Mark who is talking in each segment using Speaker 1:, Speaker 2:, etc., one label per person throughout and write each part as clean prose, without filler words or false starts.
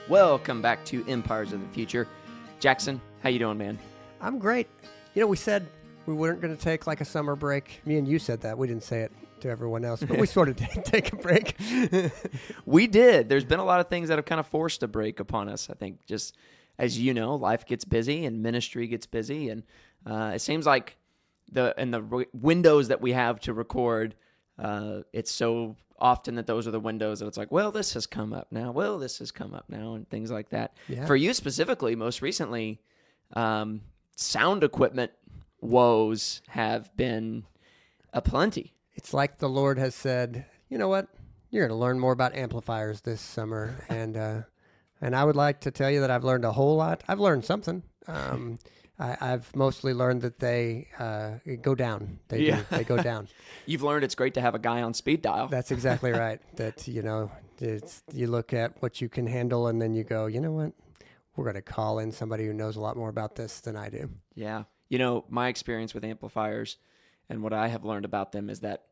Speaker 1: Welcome back to Empires of the Future. Jackson, how you doing, man?
Speaker 2: I'm great. You know, we said we weren't going to take like a summer break. Me and you said that. We didn't say it to everyone else, but we sort of did take a break.
Speaker 1: We did. There's been a lot of things that have kind of forced a break upon us. I think just as you know, life gets busy and ministry gets busy, and it seems like the windows that we have to record, it's so often that those are the windows that it's like, well, this has come up now. Well, this has come up now, and things like that. Yeah. For you specifically, most recently, sound equipment woes have been aplenty.
Speaker 2: It's like the Lord has said, you know what? You're going to learn more about amplifiers this summer. And I would like to tell you that I've learned a whole lot. I've learned something. I've mostly learned that they go down. They go down.
Speaker 1: You've learned it's great to have a guy on speed dial.
Speaker 2: That's exactly right. That, you know, you look at what you can handle and then you go, you know what? We're going to call in somebody who knows a lot more about this than I do.
Speaker 1: Yeah. You know, my experience with amplifiers and what I have learned about them is that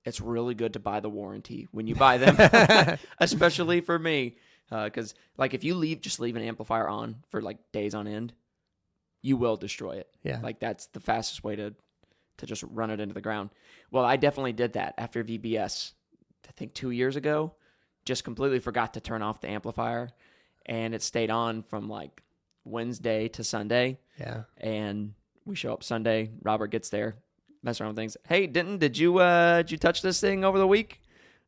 Speaker 1: it's really good to buy the warranty when you buy them, especially for me. Because like if you leave an amplifier on for like days on end, you will destroy it.
Speaker 2: Yeah.
Speaker 1: Like that's the fastest way to just run it into the ground. Well, I definitely did that after VBS, I think 2 years ago, just completely forgot to turn off the amplifier, and it stayed on from like Wednesday to Sunday.
Speaker 2: Yeah.
Speaker 1: And we show up Sunday, Robert gets there, mess around with things. Hey, did you touch this thing over the week?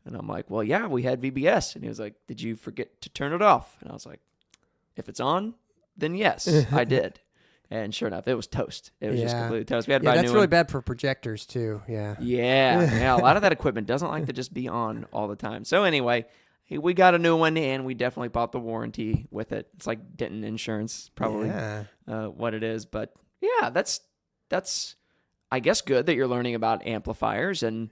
Speaker 1: And I'm like, well, yeah, we had VBS. And he was like, did you forget to turn it off? And I was like, if it's on, then yes, I did. And sure enough, it was toast. It was just completely toast. We had to buy a new
Speaker 2: that's really
Speaker 1: one.
Speaker 2: bad for projectors too. Yeah.
Speaker 1: Yeah. A lot of that equipment doesn't like to just be on all the time. So anyway, we got a new one, and we definitely bought the warranty with it. It's like Denton Insurance, probably what it is. But yeah, that's I guess good that you're learning about amplifiers and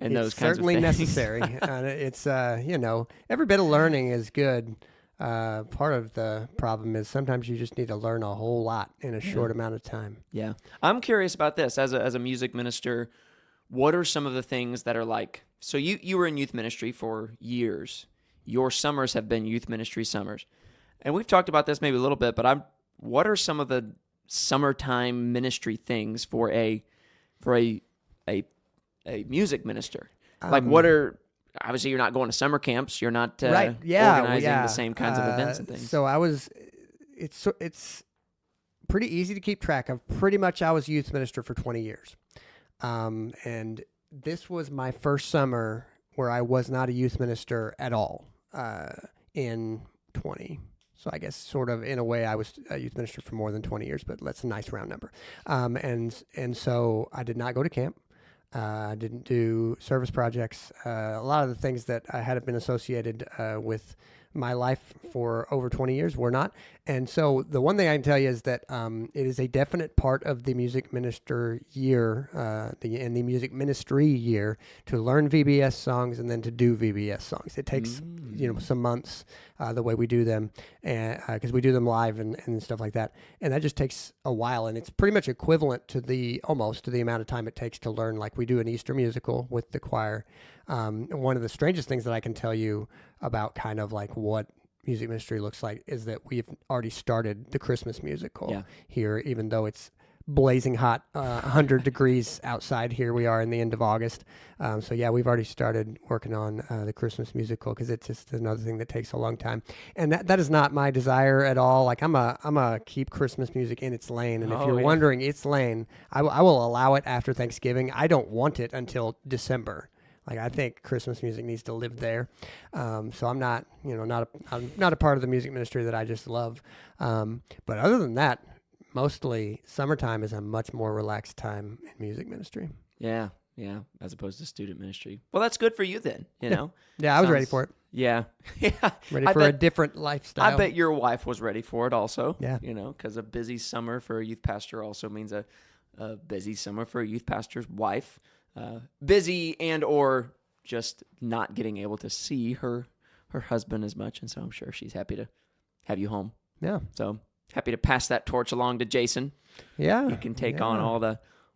Speaker 1: those kinds of things.
Speaker 2: It's certainly necessary. It's you know, every bit of learning is good. Part of the problem is sometimes you just need to learn a whole lot in a short amount of time.
Speaker 1: Yeah. I'm curious about this. As a music minister, what are some of the things that are like, so you were in youth ministry for years. Your summers have been youth ministry summers. And we've talked about this maybe a little bit, but what are some of the summertime ministry things for a music minister? Like what are, obviously you're not going to summer camps, you're not organizing the same kinds of events and things.
Speaker 2: So it's pretty easy to keep track of. Pretty much I was youth minister for 20 years. And this was my first summer where I was not a youth minister at all in 20. So I guess sort of in a way I was a youth minister for more than 20 years, but that's a nice round number. And so I did not go to camp. I didn't do service projects. A lot of the things that I had been associated with my life for over 20 years were not. And so the one thing I can tell you is that it is a definite part of the music minister year, the music ministry year, to learn VBS songs and then to do VBS songs. It takes some months the way we do them, because we do them live and stuff like that. And that just takes a while, and it's pretty much equivalent to almost the amount of time it takes to learn, like we do an Easter musical with the choir. One of the strangest things that I can tell you about kind of like what music ministry looks like is that we've already started the Christmas musical here, even though it's blazing hot, 100 degrees outside. Here we are in the end of August. So yeah, we've already started working on the Christmas musical, because it's just another thing that takes a long time. And that is not my desire at all. Like I'm a keep Christmas music in its lane. And if you're wondering its lane, I will allow it after Thanksgiving. I don't want it until December. Like I think Christmas music needs to live there. So I'm not a part of the music ministry that I just love. But other than that, mostly summertime is a much more relaxed time in music ministry.
Speaker 1: Yeah, as opposed to student ministry. Well, that's good for you then, you know?
Speaker 2: Yeah, I was ready for it.
Speaker 1: Yeah.
Speaker 2: Ready for a different lifestyle.
Speaker 1: I bet your wife was ready for it also.
Speaker 2: Yeah.
Speaker 1: You know, because a busy summer for a youth pastor also means a busy summer for a youth pastor's wife. Busy and or just not getting able to see her husband as much. And so I'm sure she's happy to have you home.
Speaker 2: Yeah.
Speaker 1: So happy to pass that torch along to Jason.
Speaker 2: Yeah.
Speaker 1: He can take on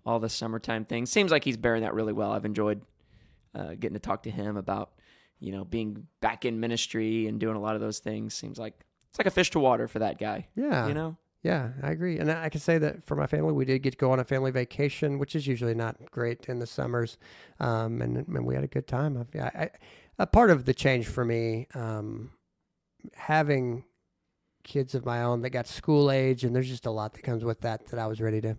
Speaker 1: all the summertime things. Seems like he's bearing that really well. I've enjoyed getting to talk to him about, being back in ministry and doing a lot of those things seems like it's like a fish to water for that guy.
Speaker 2: Yeah. Yeah, I agree. And I can say that for my family, we did get to go on a family vacation, which is usually not great in the summers. And we had a good time. A part of the change for me, having kids of my own that got school age, and there's just a lot that comes with that I was ready to.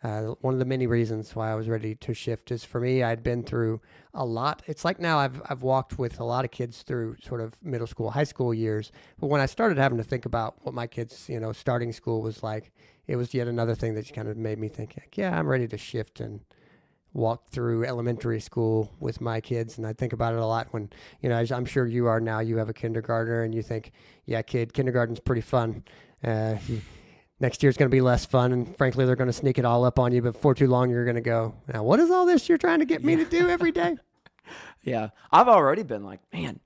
Speaker 2: One of the many reasons why I was ready to shift is for me, I'd been through a lot. It's like now I've walked with a lot of kids through sort of middle school, high school years. But when I started having to think about what my kids, starting school was like, it was yet another thing that kind of made me think, like, yeah, I'm ready to shift and walk through elementary school with my kids. And I think about it a lot when, as I'm sure you are now, you have a kindergartner and you think, yeah, kindergarten's pretty fun. Next year's going to be less fun, and frankly, they're going to sneak it all up on you. But before too long, you're going to go, now, what is all this you're trying to get me to do every day?
Speaker 1: Yeah, I've already been like, man,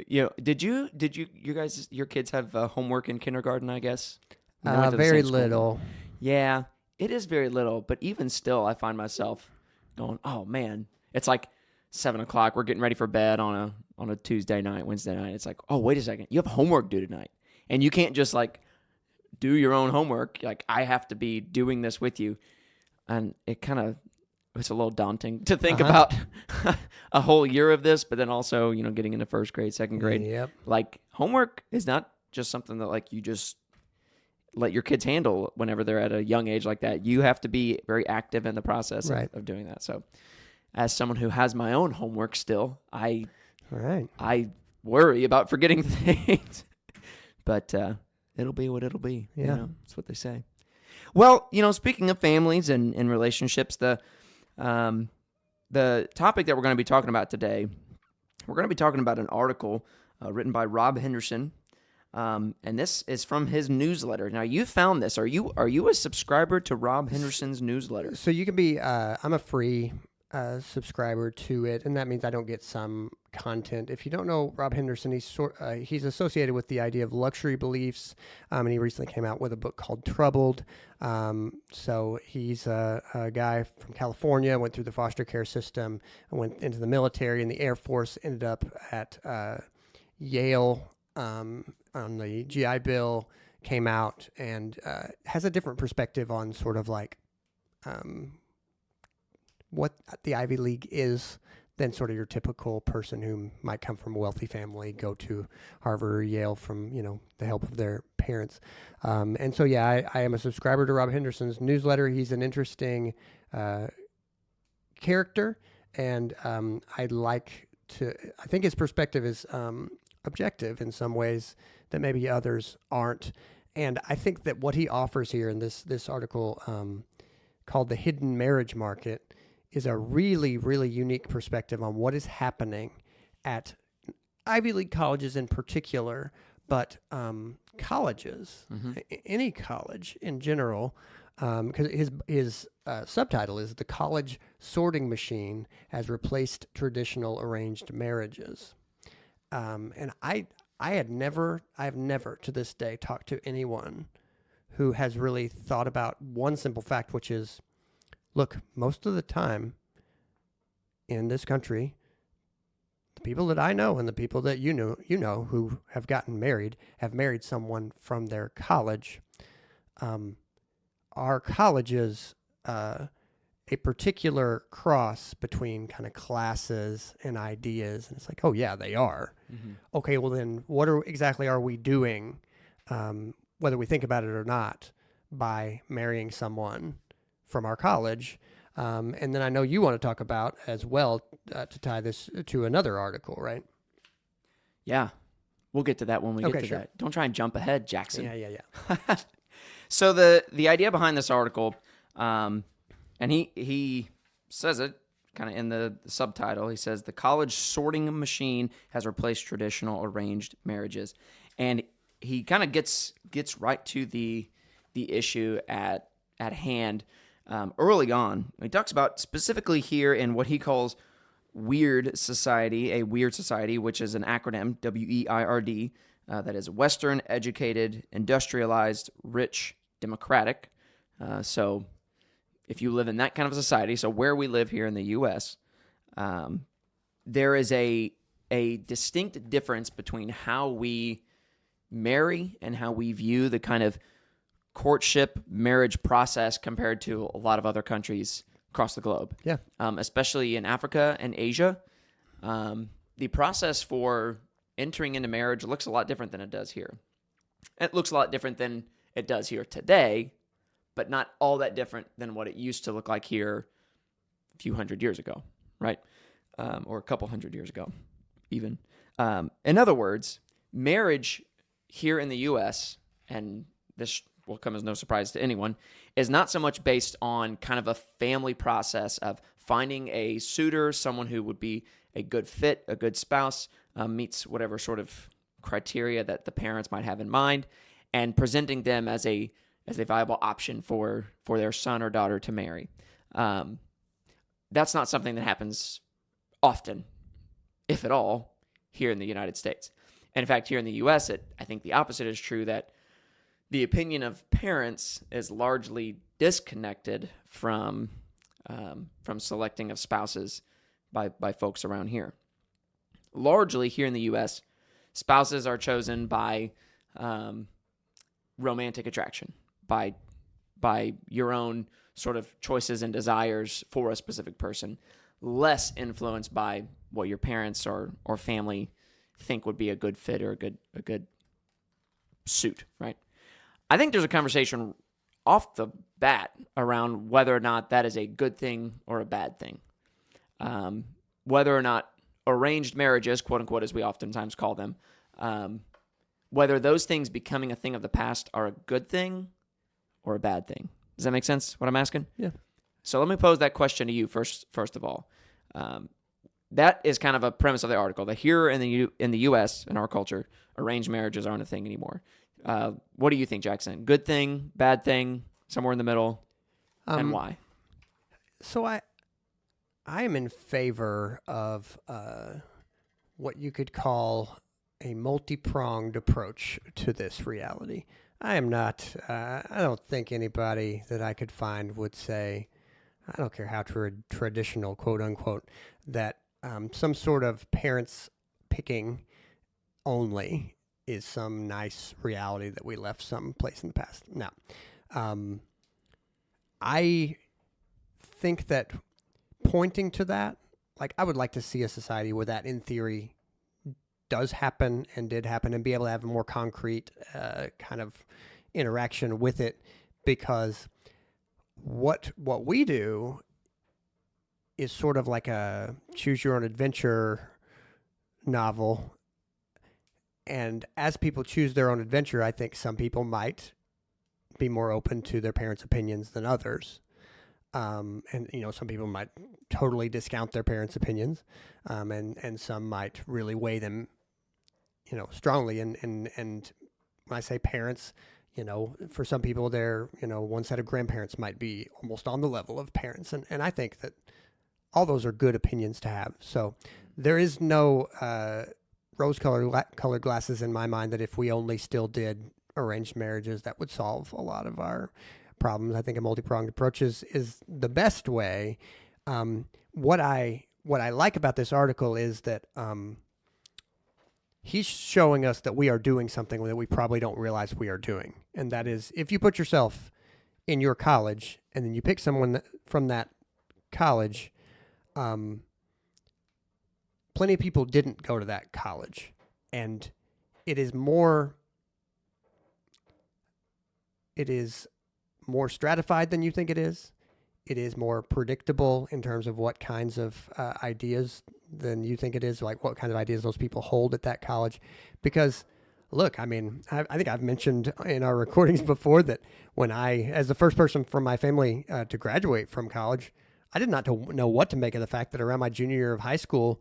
Speaker 1: did your kids have homework in kindergarten? I guess
Speaker 2: very little.
Speaker 1: Yeah, it is very little, but even still, I find myself going, oh man, it's like 7:00. We're getting ready for bed on a Tuesday night, Wednesday night. It's like, oh wait a second, you have homework due tonight, and you can't just like do your own homework. Like, I have to be doing this with you. And it's a little daunting to think about a whole year of this, but then also, getting into first grade, second grade.
Speaker 2: Yep.
Speaker 1: Like, homework is not just something that like you just let your kids handle whenever they're at a young age like that. You have to be very active in the process of doing that. So as someone who has my own homework still, I worry about forgetting things. But, it'll be what it'll be.
Speaker 2: Yeah.
Speaker 1: That's what they say. Well, speaking of families and relationships, the topic that we're going to be talking about today, we're going to be talking about an article written by Rob Henderson. And this is from his newsletter. Now, you found this. Are you a subscriber to Rob Henderson's newsletter?
Speaker 2: So you can be, I'm a free subscriber to it, and that means I don't get some content. If you don't know Rob Henderson, he's associated with the idea of luxury beliefs, and he recently came out with a book called Troubled. So he's a guy from California, went through the foster care system, went into the military and the Air Force, ended up at Yale on the GI Bill, came out, and has a different perspective on sort of like what the Ivy League is than sort of your typical person who might come from a wealthy family, go to Harvard or Yale from, the help of their parents. And so, yeah, I am a subscriber to Rob Henderson's newsletter. He's an interesting character, and I think his perspective is objective in some ways that maybe others aren't. And I think that what he offers here in this article called The Hidden Marriage Market is a really, really unique perspective on what is happening at Ivy League colleges in particular, but colleges, any college in general, because his subtitle is "The College Sorting Machine Has Replaced Traditional Arranged Marriages," and I have never to this day talked to anyone who has really thought about one simple fact, which is, look, most of the time in this country, the people that I know and the people that you know who have gotten married have married someone from their college. Our colleges, a particular cross between kind of classes and ideas, and it's like, oh yeah, they are. Mm-hmm. Okay, well then, what exactly are we doing, whether we think about it or not, by marrying someone from our college? And then I know you want to talk about as well to tie this to another article, right?
Speaker 1: Yeah, we'll get to that when we get to that. Don't try and jump ahead, Jackson.
Speaker 2: Yeah.
Speaker 1: So the idea behind this article, and he says it kind of in the subtitle. He says the college sorting machine has replaced traditional arranged marriages, and he kind of gets right to the issue at hand. Early on, he talks about specifically here in what he calls weird society, a weird society, which is an acronym, WEIRD, that is Western, educated, industrialized, rich, democratic. So if you live in that kind of a society, so where we live here in the U.S., there is a a distinct difference between how we marry and how we view the kind of courtship marriage process compared to a lot of other countries across the globe.
Speaker 2: Yeah.
Speaker 1: Especially in Africa and Asia. The process for entering into marriage looks a lot different than it does here. It looks a lot different than it does here today, but not all that different than what it used to look like here a few hundred years ago, right? Or a couple hundred years ago, even. In other words, marriage here in the U.S., and this will come as no surprise to anyone, is not so much based on kind of a family process of finding a suitor, someone who would be a good fit, a good spouse, meets whatever sort of criteria that the parents might have in mind, and presenting them as a viable option for their son or daughter to marry. That's not something that happens often, if at all, here in the United States. And in fact, here in the U.S., I think the opposite is true, that the opinion of parents is largely disconnected from selecting of spouses by folks around here. Largely here in the U.S., spouses are chosen by romantic attraction, by your own sort of choices and desires for a specific person, less influenced by what your parents or family think would be a good fit or a good suit, right? I think there's a conversation off the bat around whether or not that is a good thing or a bad thing. Whether or not arranged marriages, quote unquote, as we oftentimes call them, whether those things becoming a thing of the past are a good thing or a bad thing. Does that make sense, what I'm asking?
Speaker 2: Yeah.
Speaker 1: So let me pose that question to you first of all. That is kind of a premise of the article, that here in the U.S., in our culture, arranged marriages aren't a thing anymore. What do you think, Jackson? Good thing, bad thing, somewhere in the middle, and why?
Speaker 2: So I am in favor of what you could call a multi-pronged approach to this reality. I am not, I don't think anybody that I could find would say, I don't care how traditional, quote unquote, that some sort of parents picking only is some nice reality that we left someplace in the past. Now, I think that pointing to that, like, I would like to see a society where that, in theory, does happen and did happen, and be able to have a more concrete kind of interaction with it, because what we do is sort of like a choose your own adventure novel. And as people choose their own adventure, I think some people might be more open to their parents' opinions than others. And, some people might totally discount their parents' opinions, and some might really weigh them, strongly. And when I say parents, for some people, their, one set of grandparents might be almost on the level of parents. And I think that all those are good opinions to have. So there is no rose-colored glasses in my mind that if we only still did arranged marriages, that would solve a lot of our problems. I think a multi-pronged approach is the best way. What I like about this article is that he's showing us that we are doing something that we probably don't realize we are doing. And that is, if you put yourself in your college and then you pick someone from that college, plenty of people didn't go to that college. And it is more stratified than you think it is. It is more predictable in terms of what kinds of ideas than you think it is, like what kind of ideas those people hold at that college. Because, look, I think I've mentioned in our recordings before that when as the first person from my family to graduate from college, I did not know what to make of the fact that around my junior year of high school,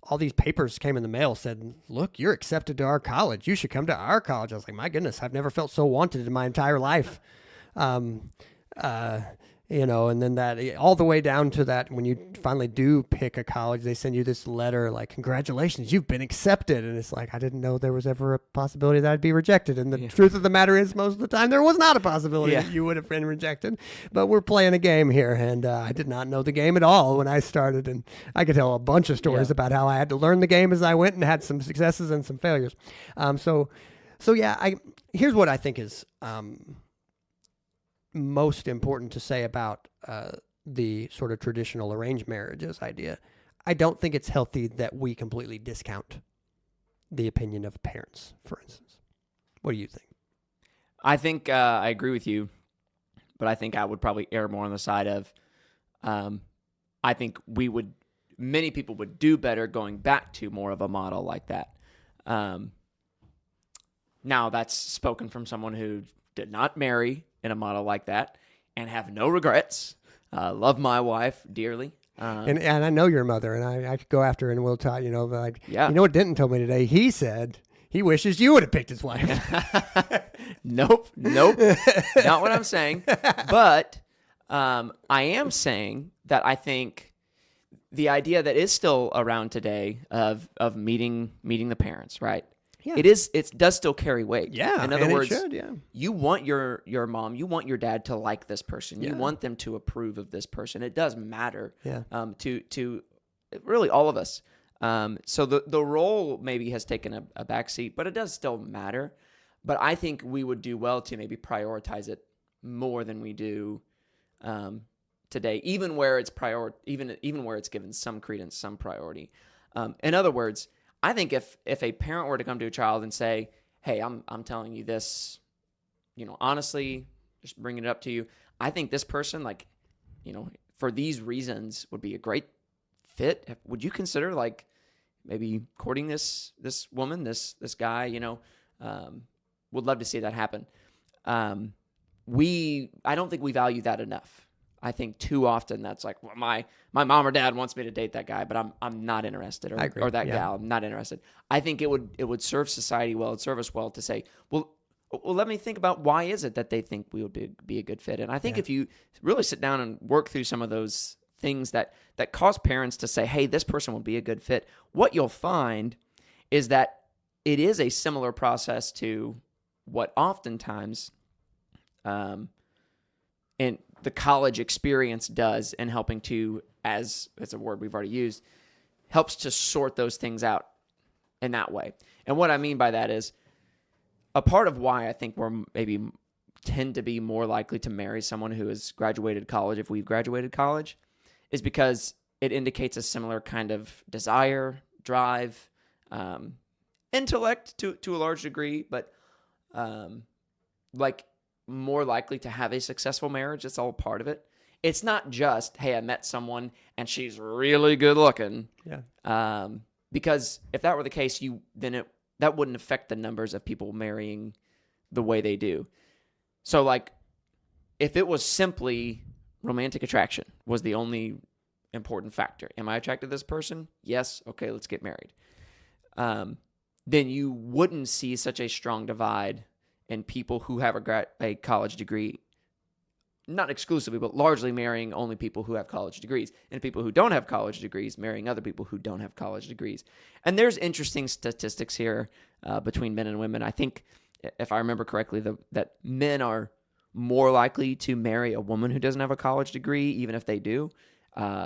Speaker 2: all these papers came in the mail, said, look, you're accepted to our college. You should come to our college. I was like, my goodness, I've never felt so wanted in my entire life. And then that all the way down to that when you finally do pick a college, they send you this letter like, congratulations, you've been accepted. And it's like, I didn't know there was ever a possibility that I'd be rejected. And the truth of the matter is most of the time there was not a possibility that you would have been rejected. But we're playing a game here. And I did not know the game at all when I started. And I could tell a bunch of stories about how I had to learn the game as I went and had some successes and some failures. Here's what I think is most important to say about the sort of traditional arranged marriages idea. I don't think it's healthy that we completely discount the opinion of parents, for instance. What do you think?
Speaker 1: I think I agree with you, but I think I would probably err more on the side of I think many people would do better going back to more of a model like that. Now, that's spoken from someone who did not marry in a model like that and have no regrets. Love my wife dearly.
Speaker 2: And I know your mother, and I could go after her and we'll talk, you know what Denton told me today? He said he wishes you would have picked his wife.
Speaker 1: Nope. Not what I'm saying. But I am saying that I think the idea that is still around today of meeting the parents, right? Yeah. It does still carry weight.
Speaker 2: Yeah.
Speaker 1: In other words,
Speaker 2: it should, yeah.
Speaker 1: You want your mom, you want your dad to like this person. You want them to approve of this person. It does matter to really all of us. So the role maybe has taken a backseat, but it does still matter. But I think we would do well to maybe prioritize it more than we do today, even where it's even where it's given some credence, some priority. In other words, I think if a parent were to come to a child and say, "Hey, I'm telling you this, honestly, just bringing it up to you. I think this person, for these reasons, would be a great fit. Would you consider maybe courting this woman, this guy? Would love to see that happen." I don't think we value that enough. I think too often that's like, well, my mom or dad wants me to date that guy, but I'm not interested, or that gal, I'm not interested. I think it would serve society well, it'd serve us well to say, well, let me think about why is it that they think we would be a good fit. And I think if you really sit down and work through some of those things that cause parents to say, hey, this person will be a good fit, what you'll find is that it is a similar process to what oftentimes and the college experience does in helping to, as a word we've already used, helps to sort those things out in that way. And what I mean by that is a part of why I think we're maybe tend to be more likely to marry someone who has graduated college if we've graduated college is because it indicates a similar kind of desire, drive, intellect to a large degree, but more likely to have a successful marriage. It's all part of it. It's not just, hey, I met someone and she's really good looking. Yeah. Because if that were the case, that wouldn't affect the numbers of people marrying the way they do. So if it was simply romantic attraction was the only important factor. Am I attracted to this person? Yes. Okay, let's get married. Then you wouldn't see such a strong divide in people who have a college degree, not exclusively, but largely marrying only people who have college degrees, and people who don't have college degrees marrying other people who don't have college degrees. And there's interesting statistics here between men and women. I think, if I remember correctly, that men are more likely to marry a woman who doesn't have a college degree, even if they do,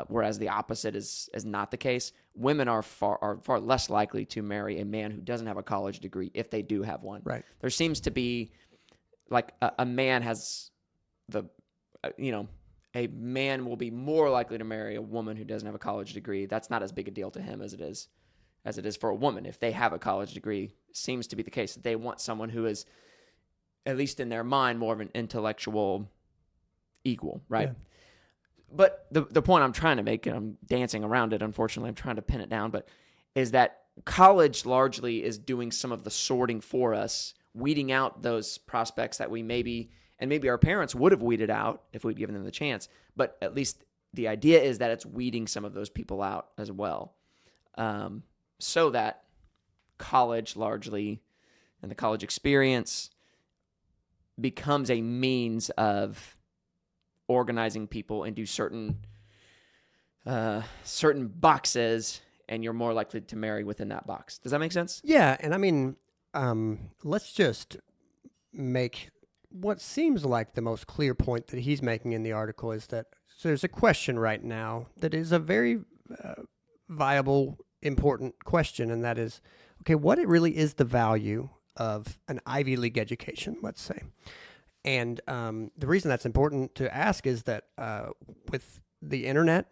Speaker 1: whereas the opposite is not the case. Women are far less likely to marry a man who doesn't have a college degree if they do have one. Right. There seems to be a man has a man will be more likely to marry a woman who doesn't have a college degree. That's not as big a deal to him as it is for a woman. If they have a college degree, it seems to be the case that they want someone who is, at least in their mind, more of an intellectual equal, right? Yeah. But the point I'm trying to make, and I'm dancing around it, unfortunately, I'm trying to pin it down, but is that college largely is doing some of the sorting for us, weeding out those prospects that we maybe our parents would have weeded out if we'd given them the chance. But at least the idea is that it's weeding some of those people out as well. So that college largely and the college experience becomes a means of organizing people into certain boxes, and you're more likely to marry within that box. Does that make sense?
Speaker 2: Yeah, and I mean, let's just make what seems like the most clear point that he's making in the article is that there's a question right now that is a very viable, important question, and that is, okay, what it really is the value of an Ivy League education, let's say. And the reason that's important to ask is that with the internet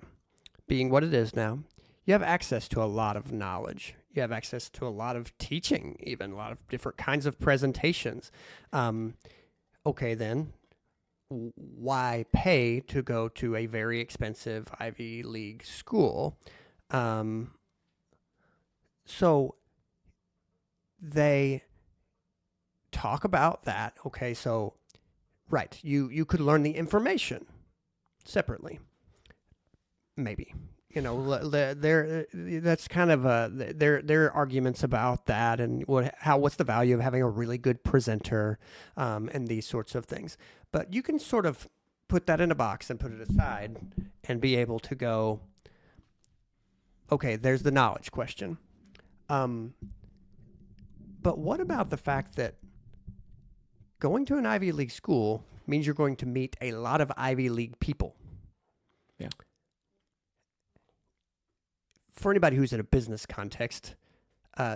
Speaker 2: being what it is now, you have access to a lot of knowledge. You have access to a lot of teaching, even a lot of different kinds of presentations. Okay, then, why pay to go to a very expensive Ivy League school? So they talk about that. Okay, so, right, you could learn the information separately, maybe. You know, that's kind of there are arguments about that, and what's the value of having a really good presenter, and these sorts of things. But you can sort of put that in a box and put it aside, and be able to go, okay, there's the knowledge question. But what about the fact that going to an Ivy League school means you're going to meet a lot of Ivy League people?
Speaker 1: Yeah.
Speaker 2: For anybody who's in a business context,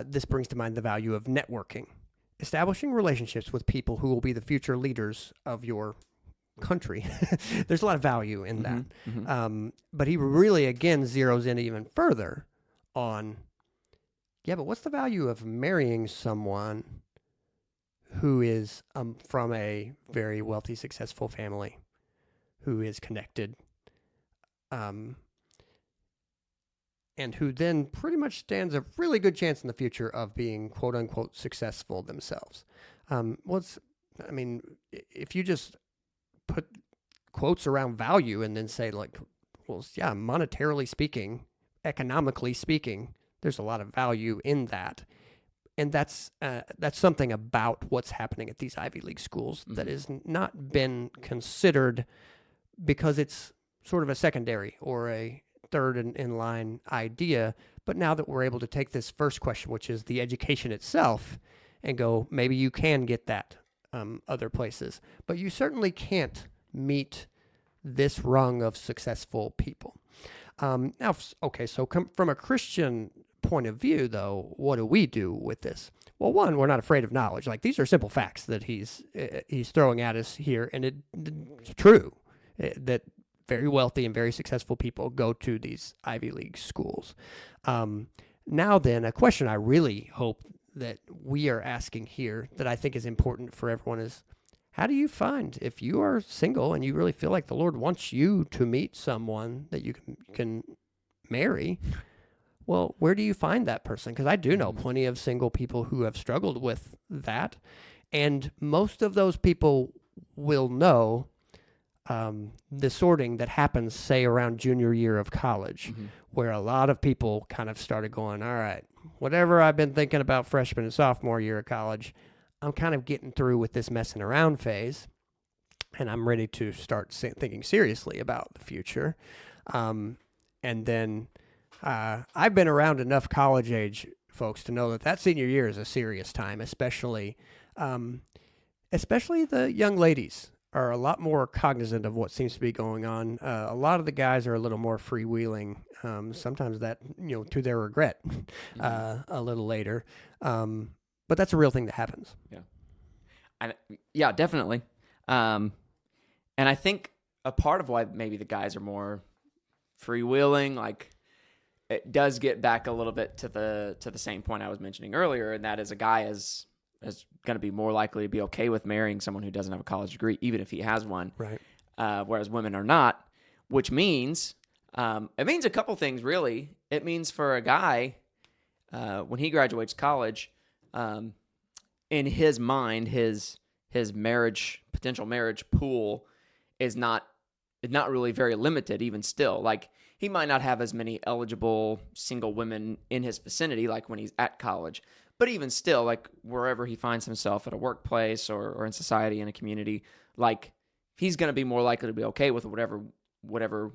Speaker 2: this brings to mind the value of networking. Establishing relationships with people who will be the future leaders of your country. There's a lot of value in that. Mm-hmm. But he really, again, zeroes in even further on, but what's the value of marrying someone who is from a very wealthy, successful family, who is connected, and who then pretty much stands a really good chance in the future of being quote unquote successful themselves. If you just put quotes around value and then say monetarily speaking, economically speaking, there's a lot of value in that. And that's something about what's happening at these Ivy League schools that has not been considered because it's sort of a secondary or a third in line idea. But now that we're able to take this first question, which is the education itself, and go, maybe you can get that other places, but you certainly can't meet this rung of successful people. From a Christian point of view, though, what do we do with this? Well, one, we're not afraid of knowledge. Like, these are simple facts that he's throwing at us here, and it's true that very wealthy and very successful people go to these Ivy League schools. Now then, a question I really hope that we are asking here that I think is important for everyone is, how do you find, if you are single and you really feel like the Lord wants you to meet someone that you can marry, well, where do you find that person? Because I do know plenty of single people who have struggled with that, and most of those people will know the sorting that happens, say, around junior year of college, where a lot of people kind of started going, all right, whatever I've been thinking about freshman and sophomore year of college, I'm kind of getting through with this messing around phase, and I'm ready to start thinking seriously about the future. And then I've been around enough college-age folks to know that senior year is a serious time, especially the young ladies are a lot more cognizant of what seems to be going on. A lot of the guys are a little more freewheeling, sometimes that, to their regret, a little later. But that's a real thing that happens.
Speaker 1: Yeah, definitely. And I think a part of why maybe the guys are more freewheeling, like, it does get back a little bit to the same point I was mentioning earlier, and that is a guy is going to be more likely to be okay with marrying someone who doesn't have a college degree, even if he has one.
Speaker 2: Right.
Speaker 1: Whereas women are not, which means it means a couple things, really. It means for a guy, when he graduates college, in his mind, his potential marriage pool is not really very limited, even still. Like, he might not have as many eligible single women in his vicinity like when he's at college. But even still, like, wherever he finds himself at a workplace or in society, in a community, like, he's going to be more likely to be okay with whatever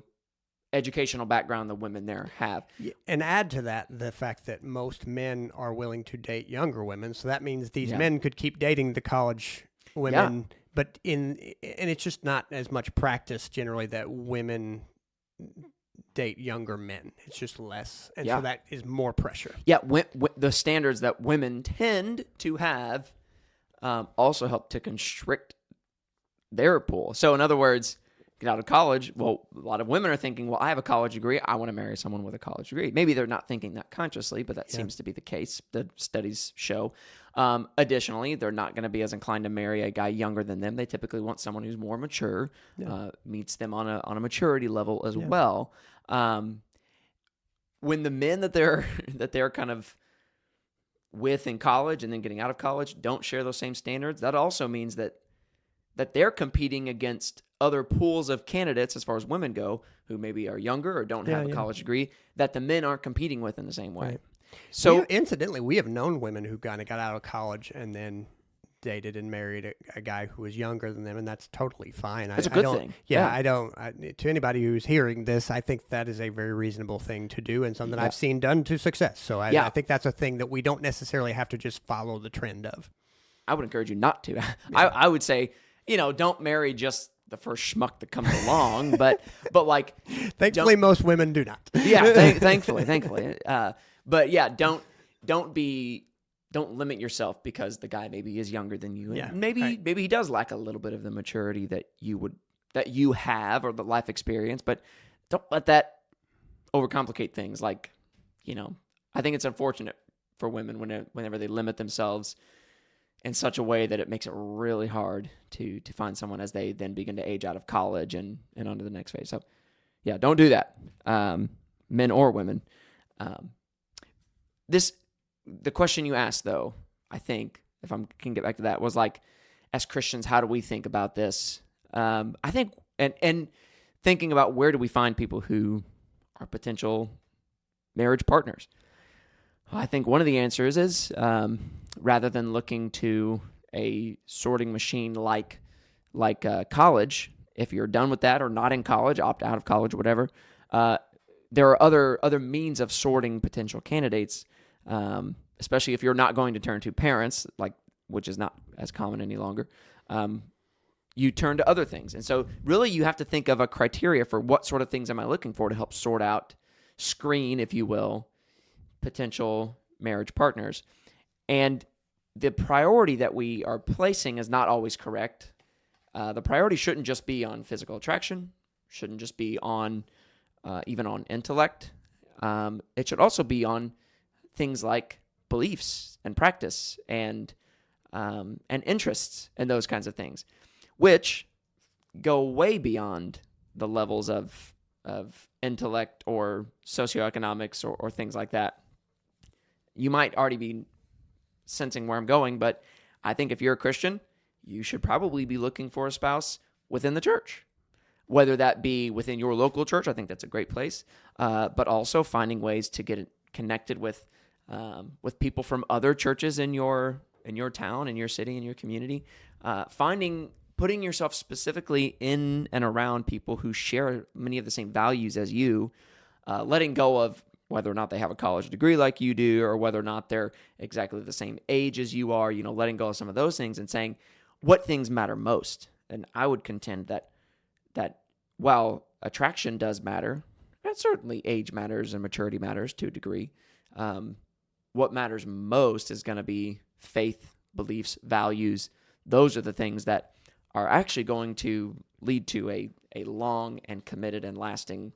Speaker 1: educational background the women there have.
Speaker 2: And add to that the fact that most men are willing to date younger women, so that means these men could keep dating the college women, but and it's just not as much practice generally that women date younger men. It's just less, and so that is more pressure.
Speaker 1: Yeah, the standards that women tend to have also help to constrict their pool. So in other words, get out of college, well, a lot of women are thinking, well, I have a college degree, I want to marry someone with a college degree. Maybe they're not thinking that consciously, but that seems to be the case. The studies show. Additionally, they're not going to be as inclined to marry a guy younger than them. They typically want someone who's more mature, meets them on a maturity level as well. When the men that they're kind of with in college and then getting out of college don't share those same standards, that also means that they're competing against other pools of candidates as far as women go who maybe are younger or don't have a college degree that the men aren't competing with in the same way. Right. So
Speaker 2: incidentally, we have known women who kind of got out of college and then dated and married a guy who was younger than them, and that's totally fine.
Speaker 1: That's a good thing.
Speaker 2: Yeah, to anybody who's hearing this, I think that is a very reasonable thing to do and something I've seen done to success. So I think that's a thing that we don't necessarily have to just follow the trend of.
Speaker 1: I would encourage you not to. I would say, don't marry just the first schmuck that comes along, but like,
Speaker 2: thankfully most women do not.
Speaker 1: Thankfully. But yeah, don't limit yourself because the guy maybe is younger than you. And maybe he does lack a little bit of the maturity that you have or the life experience, but don't let that overcomplicate things. Like, I think it's unfortunate for women whenever they limit themselves in such a way that it makes it really hard to find someone as they then begin to age out of college and onto the next phase. So yeah, don't do that. Men or women. The question you asked, though, I think, if I can get back to that, was like, as Christians, how do we think about this? I think, and thinking about where do we find people who are potential marriage partners? I think one of the answers is, rather than looking to a sorting machine like college, if you're done with that or not in college, opt out of college, whatever, there are other means of sorting potential candidates, especially if you're not going to turn to parents, which is not as common any longer. You turn to other things. And so really you have to think of a criteria for what sort of things am I looking for to help screen, if you will, potential marriage partners. And the priority that we are placing is not always correct. The priority shouldn't just be on physical attraction, shouldn't just be on even on intellect. It should also be on things like beliefs and practice and interests and those kinds of things, which go way beyond the levels of intellect or socioeconomics or things like that. You might already be sensing where I'm going, but I think if you're a Christian, you should probably be looking for a spouse within the church, whether that be within your local church. I think that's a great place, but also finding ways to get connected with people from other churches in your town, in your city, in your community. Putting yourself specifically in and around people who share many of the same values as you, letting go of whether or not they have a college degree like you do, or whether or not they're exactly the same age as you are, letting go of some of those things and saying what things matter most. And I would contend that while attraction does matter, and certainly age matters and maturity matters to a degree, what matters most is going to be faith, beliefs, values. Those are the things that are actually going to lead to a long and committed and lasting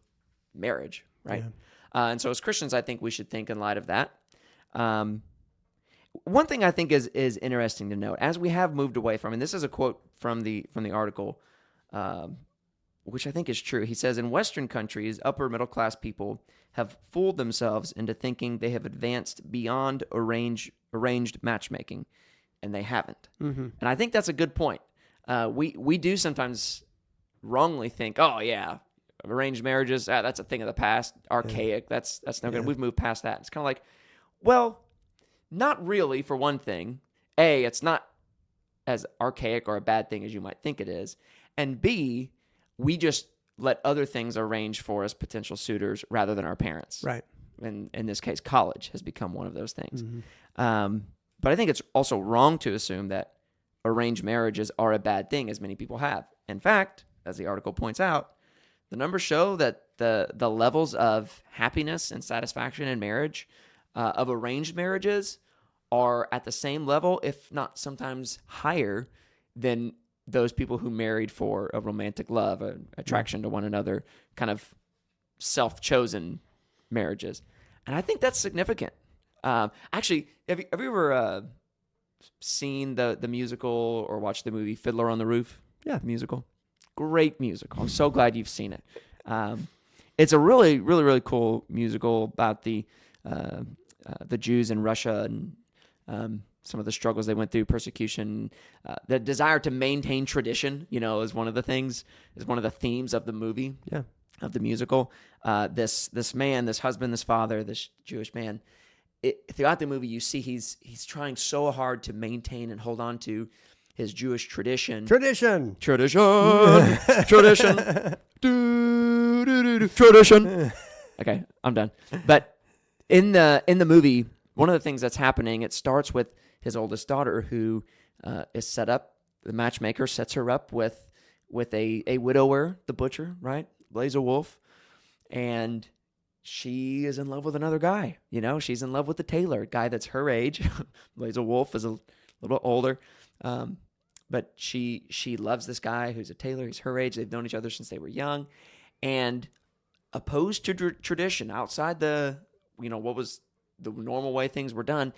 Speaker 1: marriage, right? Yeah. And so as Christians, I think we should think in light of that. One thing I think is interesting to note, as we have moved away from, and this is a quote from the article, which I think is true. He says, in Western countries, upper middle class people have fooled themselves into thinking they have advanced beyond arranged matchmaking, and they haven't. Mm-hmm. And I think that's a good point. We do sometimes wrongly think, oh yeah, arranged marriages, that's a thing of the past, archaic. Yeah. That's no good. We've moved past that. It's kind of like, well, not really. For one thing, it's not as archaic or a bad thing as you might think it is. And B, we just let other things arrange for us, potential suitors, rather than our parents.
Speaker 2: Right.
Speaker 1: And in this case, college has become one of those things. But I think it's also wrong to assume that arranged marriages are a bad thing, as many people have. In fact, as the article points out, the numbers show that the levels of happiness and satisfaction in marriage of arranged marriages are at the same level, if not sometimes higher, than those people who married for a romantic love, an attraction to one another, kind of self-chosen marriages. And I think that's significant. Actually, have you ever seen the musical or watched the movie Fiddler on the Roof?
Speaker 2: Yeah.
Speaker 1: The musical. Great musical. I'm so glad you've seen it. It's a really, really, really cool musical about the Jews in Russia and some of the struggles they went through, persecution, the desire to maintain tradition, is one of the things, is one of the themes of the movie, of the musical. This man, this husband, this father, this Jewish man, throughout the movie, you see he's trying so hard to maintain and hold on to his Jewish tradition. Tradition. Tradition. Okay, I'm done. But in the movie, one of the things that's happening, it starts with his oldest daughter, who is set up. The matchmaker sets her up with a widower, the butcher, right? Lays a wolf, and she is in love with another guy. She's in love with the tailor, guy that's her age. Lays a wolf is a little older, but she loves this guy who's a tailor. He's her age. They've known each other since they were young, and opposed to tradition, outside what was the normal way things were done,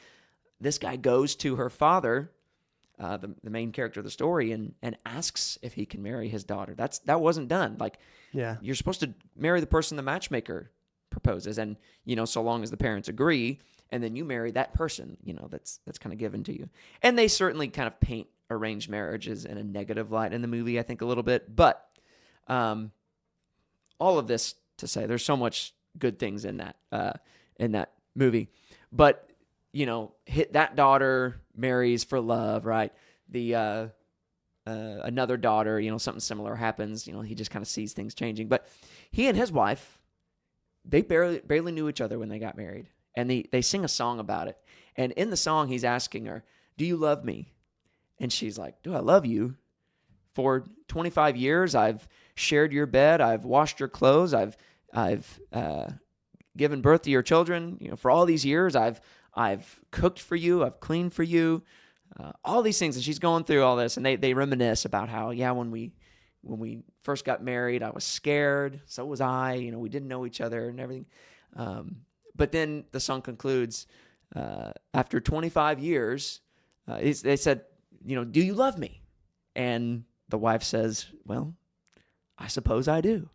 Speaker 1: this guy goes to her father, the main character of the story, and asks if he can marry his daughter. That wasn't done. You're supposed to marry the person the matchmaker proposes, and so long as the parents agree, and then you marry that person, that's kind of given to you. And they certainly kind of paint arranged marriages in a negative light in the movie, I think, a little bit. But all of this to say, there's so much good things in that movie. But that daughter marries for love, right? The another daughter, something similar happens. He just kind of sees things changing. But he and his wife, they barely knew each other when they got married, and they sing a song about it. And in the song, he's asking her, "Do you love me?" And she's like, "Do I love you? For 25 years, I've shared your bed, I've washed your clothes, I've given birth to your children. For all these years, I've cooked for you, I've cleaned for you, all these things." And she's going through all this, and they reminisce about how, when we first got married, I was scared. So was I. We didn't know each other and everything. But then the song concludes, after 25 years, they said, "Do you love me?" And the wife says, "Well, I suppose I do."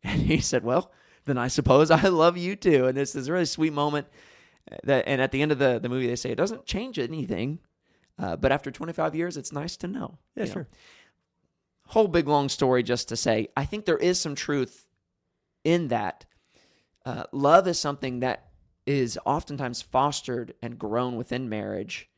Speaker 1: And he said, "Well, then I suppose I love you too." And this is a really sweet moment. And at the end of the movie, they say it doesn't change anything, but after 25 years, it's nice to know.
Speaker 2: Yeah, sure.
Speaker 1: Whole big long story just to say, I think there is some truth in that. Love is something that is oftentimes fostered and grown within marriage,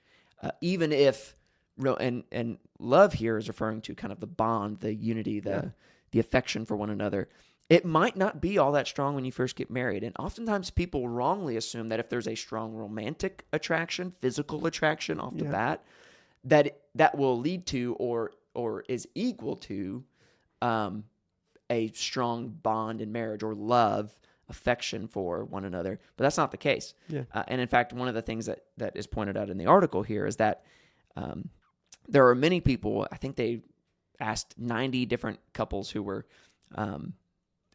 Speaker 1: even if and love here is referring to kind of the bond, the unity, the affection for one another. It might not be all that strong when you first get married. And oftentimes people wrongly assume that if there's a strong romantic attraction, physical attraction off the bat, that will lead to or is equal to a strong bond in marriage or love, affection for one another. But that's not the case. Yeah. And in fact, one of the things that is pointed out in the article here is that there are many people, I think they asked 90 different couples who were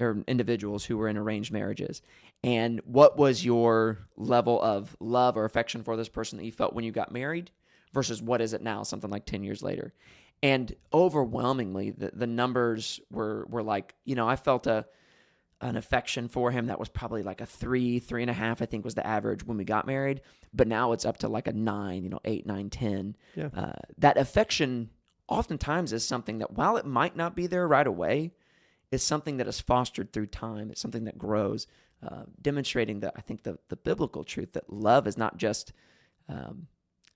Speaker 1: or individuals who were in arranged marriages. And what was your level of love or affection for this person that you felt when you got married versus what is it now, something like 10 years later? And overwhelmingly, the numbers were like, I felt an affection for him that was probably like a 3.5, I think was the average when we got married. But now it's up to like a 9, 8, 9, 10. Yeah. That affection oftentimes is something that, while it might not be there right away, is something that is fostered through time. It's something that grows, demonstrating I think the biblical truth that love is not just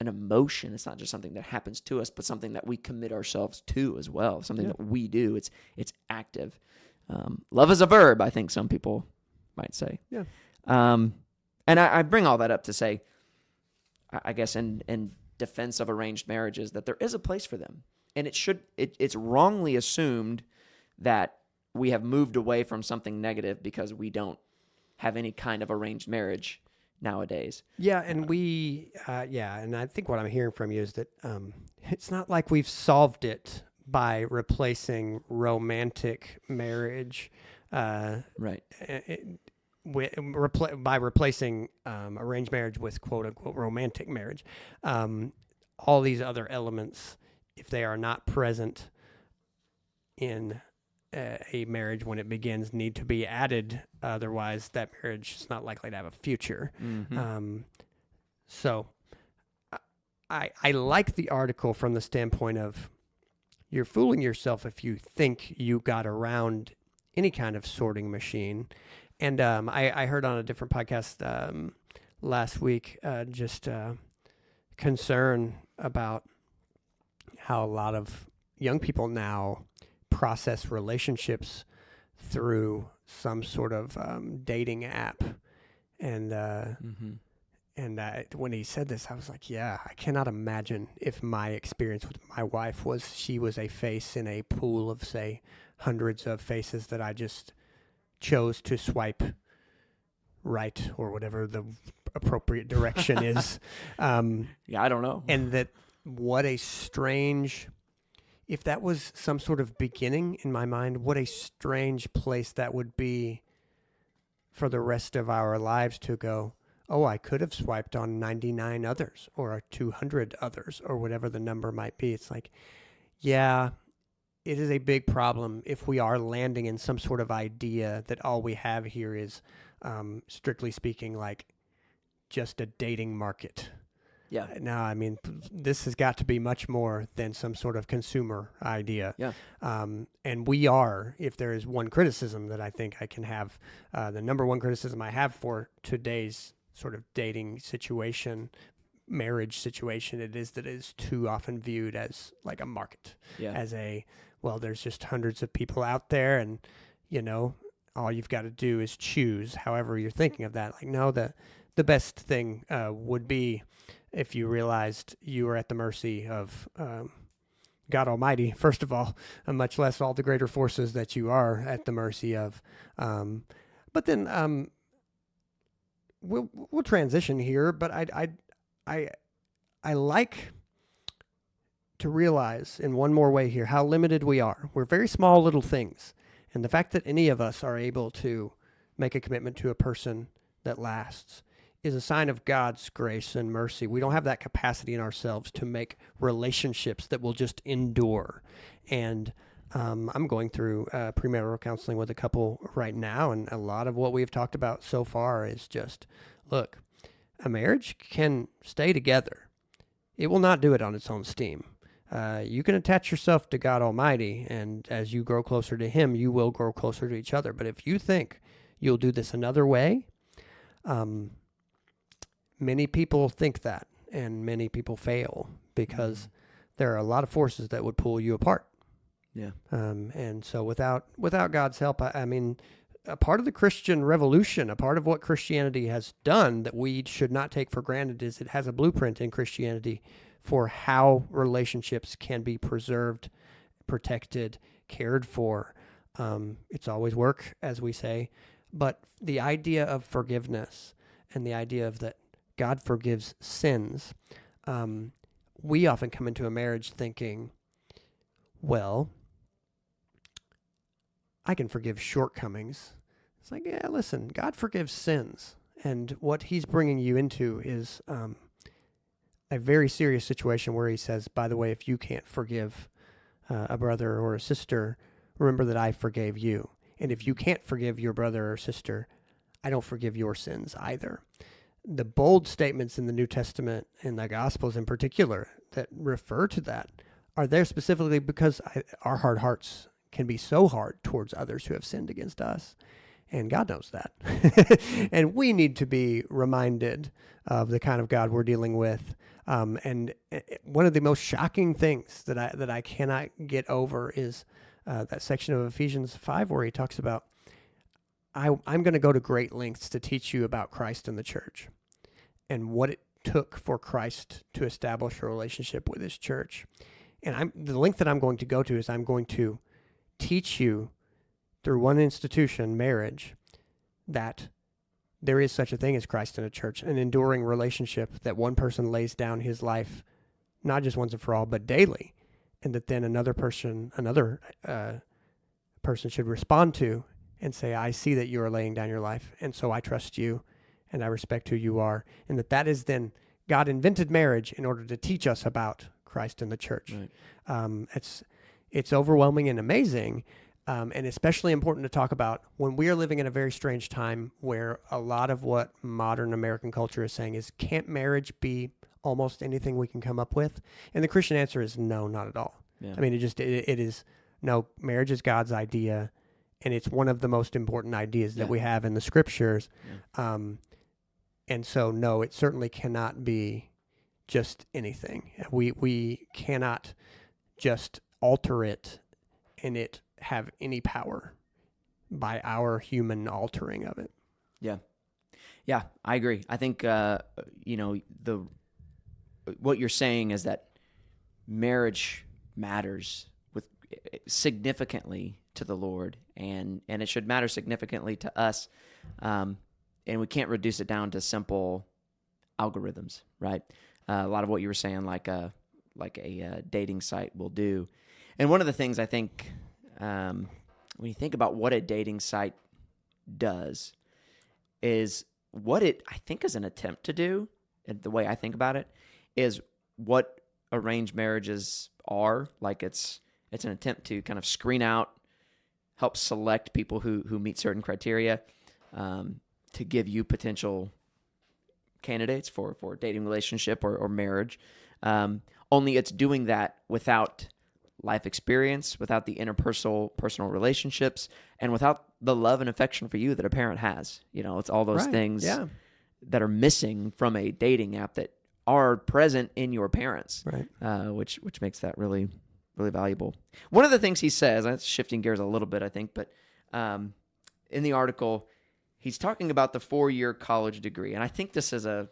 Speaker 1: an emotion. It's not just something that happens to us, but something that we commit ourselves to as well. Something that we do. It's active. Love is a verb, I think some people might say.
Speaker 2: Yeah.
Speaker 1: And I bring all that up to say, I guess in defense of arranged marriages, that there is a place for them. And it's wrongly assumed that we have moved away from something negative because we don't have any kind of arranged marriage nowadays.
Speaker 2: Yeah, and and I think what I'm hearing from you is that it's not like we've solved it by replacing romantic marriage,
Speaker 1: Right.
Speaker 2: by replacing arranged marriage with quote unquote romantic marriage. All these other elements, if they are not present in a marriage when it begins, need to be added. Otherwise, that marriage is not likely to have a future.
Speaker 1: Mm-hmm.
Speaker 2: So I like the article from the standpoint of you're fooling yourself if you think you got around any kind of sorting machine. And I heard on a different podcast last week just concern about how a lot of young people now process relationships through some sort of dating app. And when he said this, I was like, yeah, I cannot imagine if my experience with my wife was she was a face in a pool of, say, hundreds of faces that I just chose to swipe right or whatever the appropriate direction is.
Speaker 1: Yeah, I don't know.
Speaker 2: And that what a strange, if that was some sort of beginning in my mind, what a strange place that would be for the rest of our lives to go, oh, I could have swiped on 99 others or 200 others or whatever the number might be. It's like, yeah, it is a big problem if we are landing in some sort of idea that all we have here is, strictly speaking, like just a dating market.
Speaker 1: Yeah.
Speaker 2: No, I mean, this has got to be much more than some sort of consumer idea.
Speaker 1: Yeah.
Speaker 2: And we are, if there is one criticism that I think I can have, the number one criticism I have for today's sort of dating situation, marriage situation, it is that it is too often viewed as like a market, as a, well, there's just hundreds of people out there and, you know, all you've got to do is choose however you're thinking of that. Like, no, the best thing would be if you realized you were at the mercy of God Almighty, first of all, and much less all the greater forces that you are at the mercy of. But then we'll transition here, but I like to realize in one more way here how limited we are. We're very small little things. And the fact that any of us are able to make a commitment to a person that lasts is a sign of God's grace and mercy. We don't have that capacity in ourselves to make relationships that will just endure. And I'm going through premarital counseling with a couple right now, and a lot of what we've talked about so far is just, look, a marriage can stay together. It will not do it on its own steam. You can attach yourself to God Almighty, and as you grow closer to Him, you will grow closer to each other. But if you think you'll do this another way, many people think that, and many people fail because there are a lot of forces that would pull you apart.
Speaker 1: Yeah.
Speaker 2: And so without God's help, I mean, a part of the Christian revolution, a part of what Christianity has done that we should not take for granted is it has a blueprint in Christianity for how relationships can be preserved, protected, cared for. It's always work, as we say, but the idea of forgiveness and the idea of that God forgives sins, we often come into a marriage thinking, well, I can forgive shortcomings. It's like, yeah, listen, God forgives sins. And what He's bringing you into is a very serious situation where He says, by the way, if you can't forgive a brother or a sister, remember that I forgave you. And if you can't forgive your brother or sister, I don't forgive your sins either. The bold statements in the New Testament and the Gospels in particular that refer to that are there specifically because our hard hearts can be so hard towards others who have sinned against us. And God knows that. And we need to be reminded of the kind of God we're dealing with. And one of the most shocking things that I cannot get over is that section of Ephesians 5 where he talks about, I'm going to go to great lengths to teach you about Christ and the church and what it took for Christ to establish a relationship with his church. And the length that I'm going to go to is I'm going to teach you through one institution, marriage, that there is such a thing as Christ in a church, an enduring relationship that one person lays down his life, not just once and for all, but daily, and that then another person should respond to and say, I see that you are laying down your life, and so I trust you, and I respect who you are, and that is then, God invented marriage in order to teach us about Christ in the church. Right. It's overwhelming and amazing, and especially important to talk about when we are living in a very strange time where a lot of what modern American culture is saying is, can't marriage be almost anything we can come up with? And the Christian answer is no, not at all. Yeah. I mean, it is, no, marriage is God's idea, and it's one of the most important ideas that we have in the scriptures. Yeah. And so, no, it certainly cannot be just anything. We cannot just alter it and it have any power by our human altering of it.
Speaker 1: Yeah, I agree. I think what you're saying is that marriage matters significantly to the Lord, and it should matter significantly to us, and we can't reduce it down to simple algorithms, right? A lot of what you were saying, like a dating site will do. And one of the things I think, when you think about what a dating site does, is what it, I think, is an attempt to do, and the way I think about it, is what arranged marriages are. Like it's an attempt to kind of screen out, help select people who meet certain criteria, to give you potential candidates for a dating relationship or marriage. Only it's doing that without life experience, without the personal relationships, and without the love and affection for you that a parent has. It's all those things that are missing from a dating app that are present in your parents, right? Which makes that really, really valuable. One of the things he says, and it's shifting gears a little bit, I think, but in the article, he's talking about the 4-year college degree, and I think this is an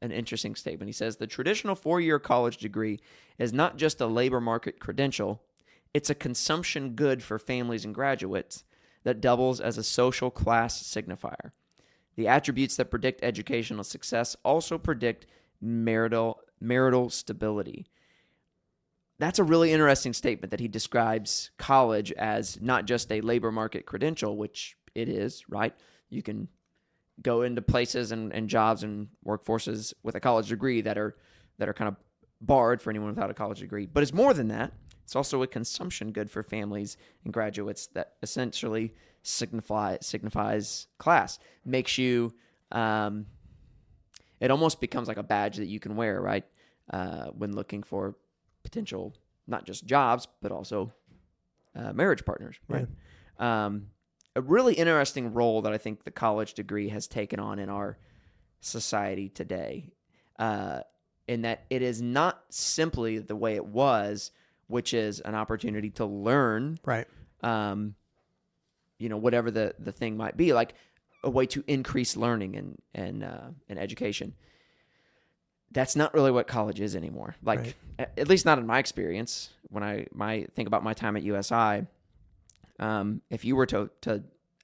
Speaker 1: interesting statement. He says, the traditional 4-year college degree is not just a labor market credential, it's a consumption good for families and graduates that doubles as a social class signifier. The attributes that predict educational success also predict marital stability. That's a really interesting statement, that he describes college as not just a labor market credential, which it is, right? You can go into places and jobs and workforces with a college degree that are kind of barred for anyone without a college degree. But it's more than that. It's also a consumption good for families and graduates that essentially signifies class. Makes you, it almost becomes like a badge that you can wear, right? When looking for potential, not just jobs, but also marriage partners, right? Yeah. A really interesting role that I think the college degree has taken on in our society today, in that it is not simply the way it was, which is an opportunity to learn, right? Whatever the thing might be, like a way to increase learning and education. That's not really what college is anymore. Like, at least not in my experience. When I think about my time at USI, if you were to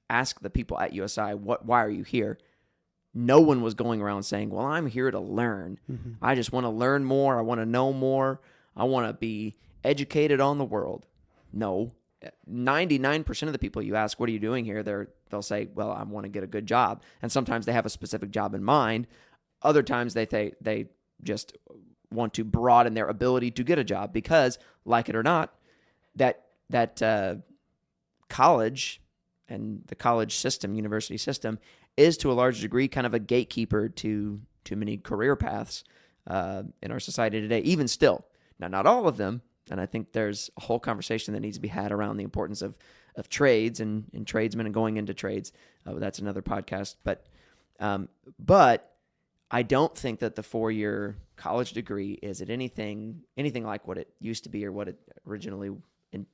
Speaker 1: ask the people at USI, why are you here? No one was going around saying, well, I'm here to learn. Mm-hmm. I just want to learn more. I want to know more. I want to be educated on the world. No. 99% of the people you ask, what are you doing here? They'll say, well, I want to get a good job. And sometimes they have a specific job in mind. Other times they just want to broaden their ability to get a job because, like it or not, that college and the college system, university system, is to a large degree kind of a gatekeeper to many career paths in our society today, even still. Now, not all of them, and I think there's a whole conversation that needs to be had around the importance of trades and tradesmen and going into trades. That's another podcast. But I don't think that the 4-year college degree is anything like what it used to be or what it originally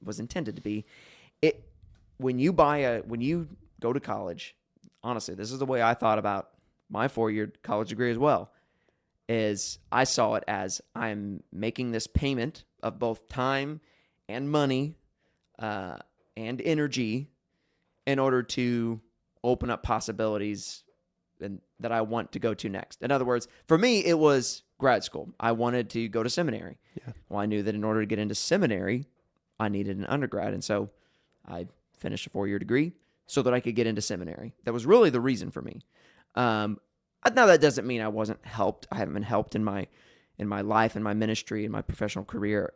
Speaker 1: was intended to be. When you go to college, honestly, this is the way I thought about my 4-year college degree as well, is I saw it as I'm making this payment of both time and money and energy in order to open up possibilities that I want to go to next. In other words, for me, it was grad school. I wanted to go to seminary. Yeah. Well, I knew that in order to get into seminary, I needed an undergrad. And so I finished a 4-year degree so that I could get into seminary. That was really the reason for me. Now, that doesn't mean I wasn't helped. I haven't been helped in my life, in my ministry, in my professional career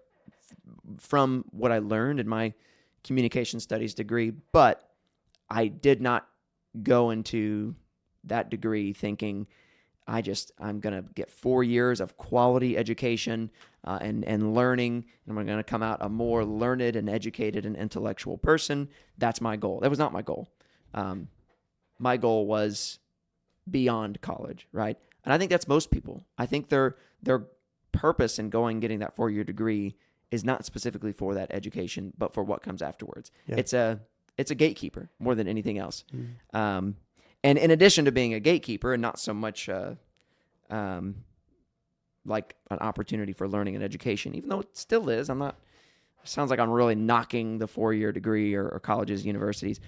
Speaker 1: from what I learned in my communication studies degree. But I did not go into that degree thinking I'm going to get 4 years of quality education and learning, and I'm going to come out a more learned and educated and intellectual person. That's my goal. That was not my goal. My goal was beyond college, right? And I think that's most people. I think their purpose in getting that 4-year degree is not specifically for that education, but for what comes afterwards. Yeah. It's a gatekeeper more than anything else. Mm. And in addition to being a gatekeeper and not so much like an opportunity for learning and education, even though it still is, it sounds like I'm really knocking the 4-year degree or colleges, universities.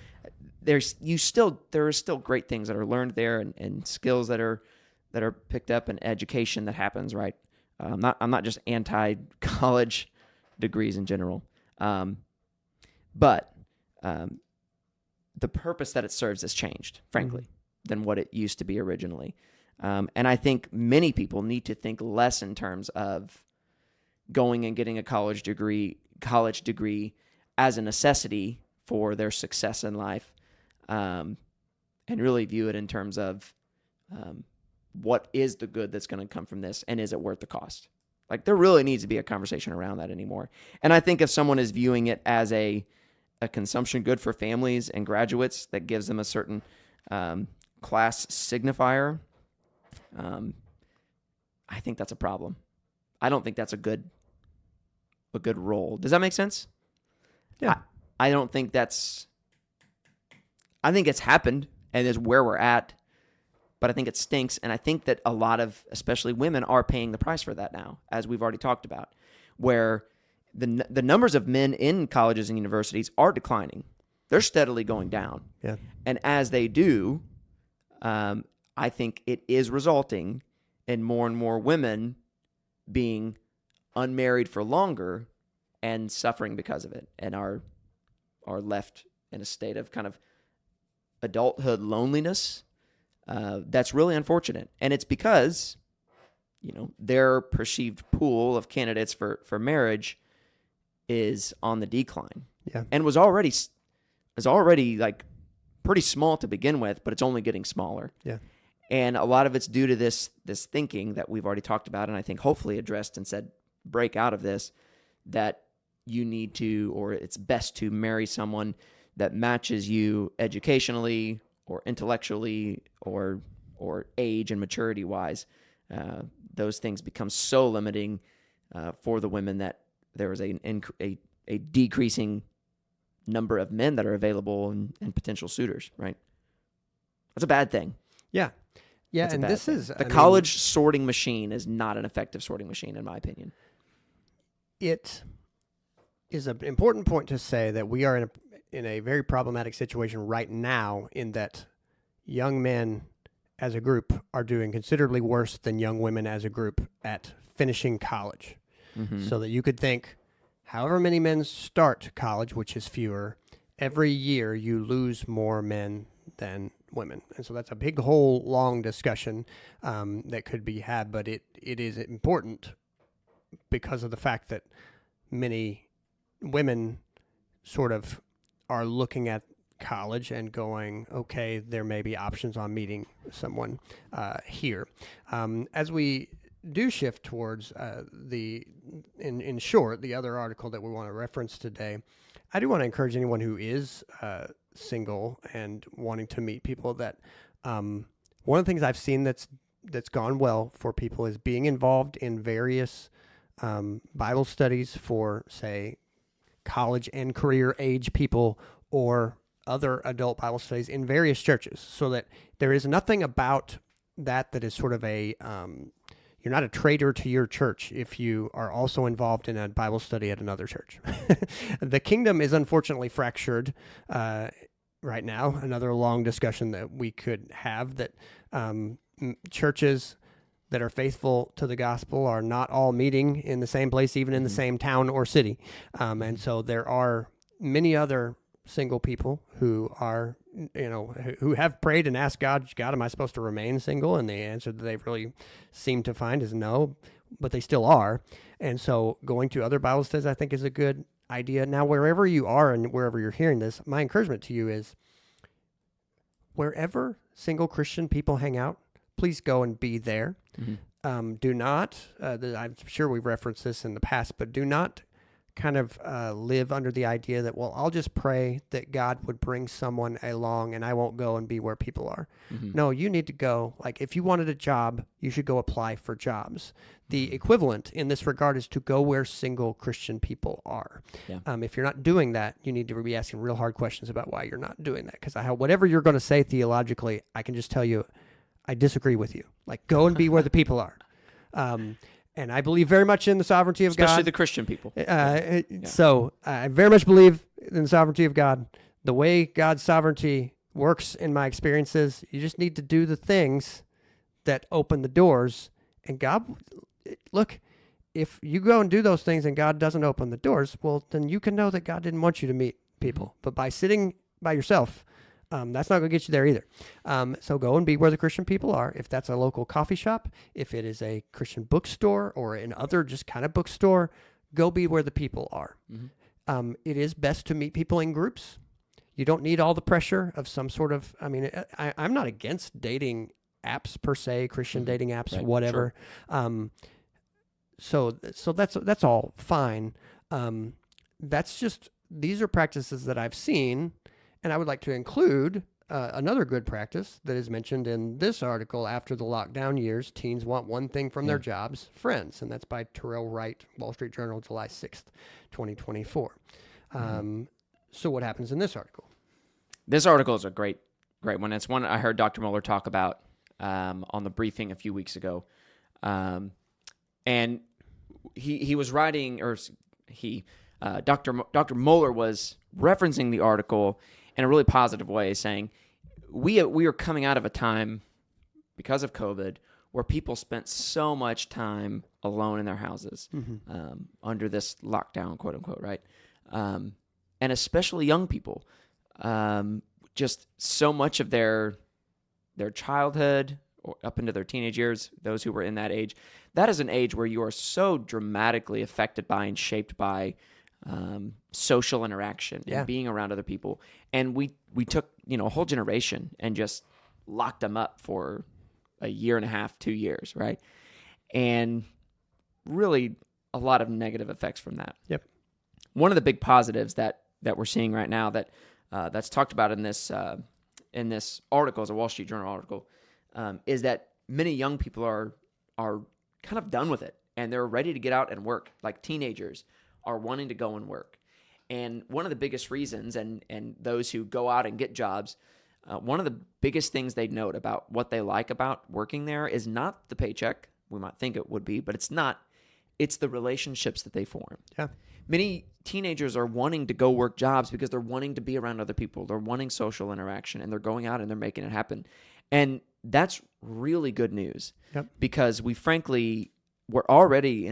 Speaker 1: There are still great things that are learned there and skills that are picked up and education that happens, right? I'm not just anti-college degrees in general. But the purpose that it serves has changed, frankly, than what it used to be originally. And I think many people need to think less in terms of going and getting a college degree as a necessity for their success in life, and really view it in terms of what is the good that's going to come from this, and is it worth the cost? Like, there really needs to be a conversation around that anymore. And I think if someone is viewing it as a consumption good for families and graduates that gives them a certain class signifier, I think that's a problem. I don't think that's a good role. Does that make sense? Yeah. I don't think I think it's happened and is where we're at, but I think it stinks. And I think that a lot of, especially women, are paying the price for that now, as we've already talked about, where the numbers of men in colleges and universities are declining. They're steadily going down. Yeah. And as they do, I think it is resulting in more and more women being unmarried for longer and suffering because of it, and are left in a state of kind of adulthood loneliness. That's really unfortunate. And it's because, their perceived pool of candidates for marriage is on the decline. Yeah. And was already like pretty small to begin with, but it's only getting smaller. Yeah. And a lot of it's due to this thinking that we've already talked about, and I think hopefully addressed and said, break out of this, that you need to, or it's best to marry someone that matches you educationally or intellectually or age and maturity wise. Those things become so limiting for the women that there is a decreasing number of men that are available and potential suitors, right? That's a bad thing.
Speaker 2: Yeah. Yeah, and this is...
Speaker 1: The college sorting machine is not an effective sorting machine, in my opinion.
Speaker 2: It is an important point to say that we are in a very problematic situation right now, in that young men as a group are doing considerably worse than young women as a group at finishing college. Mm-hmm. So that you could think, however many men start college, which is fewer, every year you lose more men than women. And so that's a big, whole, long discussion that could be had, but it is important because of the fact that many women sort of are looking at college and going, okay, there may be options on meeting someone here. As we do shift towards in short, the other article that we want to reference today, I do want to encourage anyone who is single and wanting to meet people that one of the things I've seen that's gone well for people is being involved in various Bible studies for, say, college and career age people or other adult Bible studies in various churches, so that there is nothing about that is sort of a you're not a traitor to your church if you are also involved in a Bible study at another church. The kingdom is unfortunately fractured right now. Another long discussion that we could have, that churches that are faithful to the gospel are not all meeting in the same place, even in the same town or city. And so there are many other single people who are, who have prayed and asked God, am I supposed to remain single? And the answer that they've really seemed to find is no, but they still are. And so going to other Bible studies, I think, is a good idea. Now, wherever you are and wherever you're hearing this, my encouragement to you is wherever single Christian people hang out, please go and be there. Do not, I'm sure we've referenced this in the past, but do not kind of live under the idea that, well, I'll just pray that God would bring someone along and I won't go and be where people are. No, you need to go. Like, if you wanted a job, you should go apply for jobs. The equivalent in this regard is to go where single Christian people are.
Speaker 1: Yeah.
Speaker 2: If you're not doing that, you need to be asking real hard questions about why you're not doing that. Because whatever you're going to say theologically, I can just tell you, I disagree with you. Like, go and be where the people are. And I believe very much in the sovereignty of God.
Speaker 1: Especially the Christian people.
Speaker 2: So I very much believe in the sovereignty of God. The way God's sovereignty works in my experiences, you just need to do the things that open the doors. And God, look, if you go and do those things and God doesn't open the doors, well, then you can know that God didn't want you to meet people. But by sitting by yourself, that's not going to get you there either. So go and be where the Christian people are. If that's a local coffee shop, if it is a Christian bookstore or an other just kind of bookstore, go be where the people are. It is best to meet people in groups. You don't need all the pressure of some sort of, I'm not against dating apps per se, Christian dating apps, right, whatever. Sure. So that's all fine. These are practices that I've seen. And I would like to include another good practice that is mentioned in this article. After the lockdown years, teens want one thing from their jobs, friends. And that's by Terell, Wright, Wall Street Journal, July 6th, 2024. So what happens in this article?
Speaker 1: This article is a great one. It's one I heard Dr. Muller talk about on the briefing a few weeks ago. And he was writing, Dr. Muller was referencing the article in a really positive way, saying we are coming out of a time, because of COVID, where people spent so much time alone in their houses under this lockdown, quote unquote, right? And especially young people, just so much of their childhood or up into their teenage years, those who were in that age, that is an age where you are so dramatically affected by and shaped by social interaction and being around other people. And we took, a whole generation and just locked them up for a year and a half, 2 years, right? And really a lot of negative effects from that.
Speaker 2: Yep.
Speaker 1: One of the big positives that we're seeing right now that's talked about in this article, is a Wall Street Journal article, is that many young people are kind of done with it and they're ready to get out and work. Like teenagers are wanting to go and work. And one of the biggest reasons, and those who go out and get jobs, one of the biggest things they note about what they like about working there is not the paycheck. We might think it would be, but it's not. It's the relationships that they form.
Speaker 2: Yeah.
Speaker 1: Many teenagers are wanting to go work jobs because they're wanting to be around other people. They're wanting social interaction, and they're going out and they're making it happen. And that's really good news.
Speaker 2: Yep.
Speaker 1: Because we're already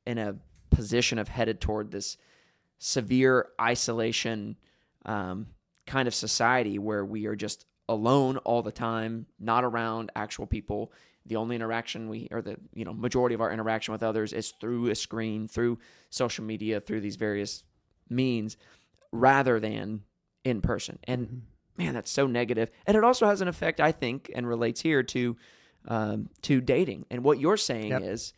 Speaker 1: in a position of headed toward this severe isolation kind of society where we are just alone all the time, not around actual people. The only interaction majority of our interaction with others is through a screen, through social media, through these various means, rather than in person. And man, that's so negative. And it also has an effect, I think, and relates here to dating. And what you're saying is,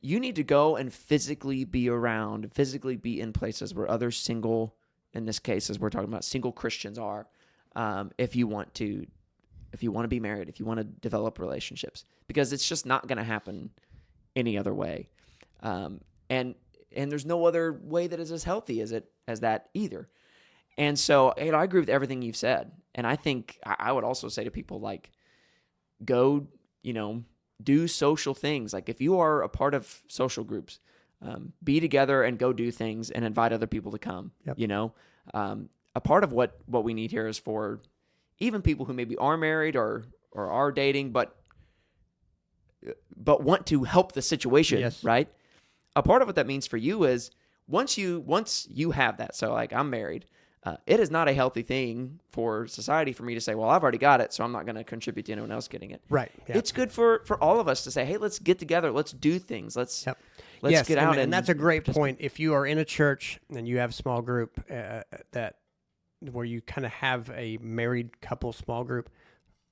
Speaker 1: you need to go and physically be in places where other single in this case, as we're talking about, single Christians are, if you want to be married, if you want to develop relationships, because it's just not going to happen any other way. And there's no other way that is as healthy as that either. And so, I agree with everything you've said. And I think I would also say to people, like, go, do social things. Like, if you are a part of social groups, be together and go do things and invite other people to come. Yep. A part of what we need here is for even people who maybe are married or are dating, but want to help the situation, yes. Right? A part of what that means for you is once you have that. So, like, I'm married. It is not a healthy thing for society for me to say, well, I've already got it, so I'm not going to contribute to anyone else getting it.
Speaker 2: Right. Yeah.
Speaker 1: It's good for all of us to say, hey, let's get together. Let's do things. Let's get out.
Speaker 2: And that's a great point. If you are in a church and you have a small group where you kind of have a married couple small group,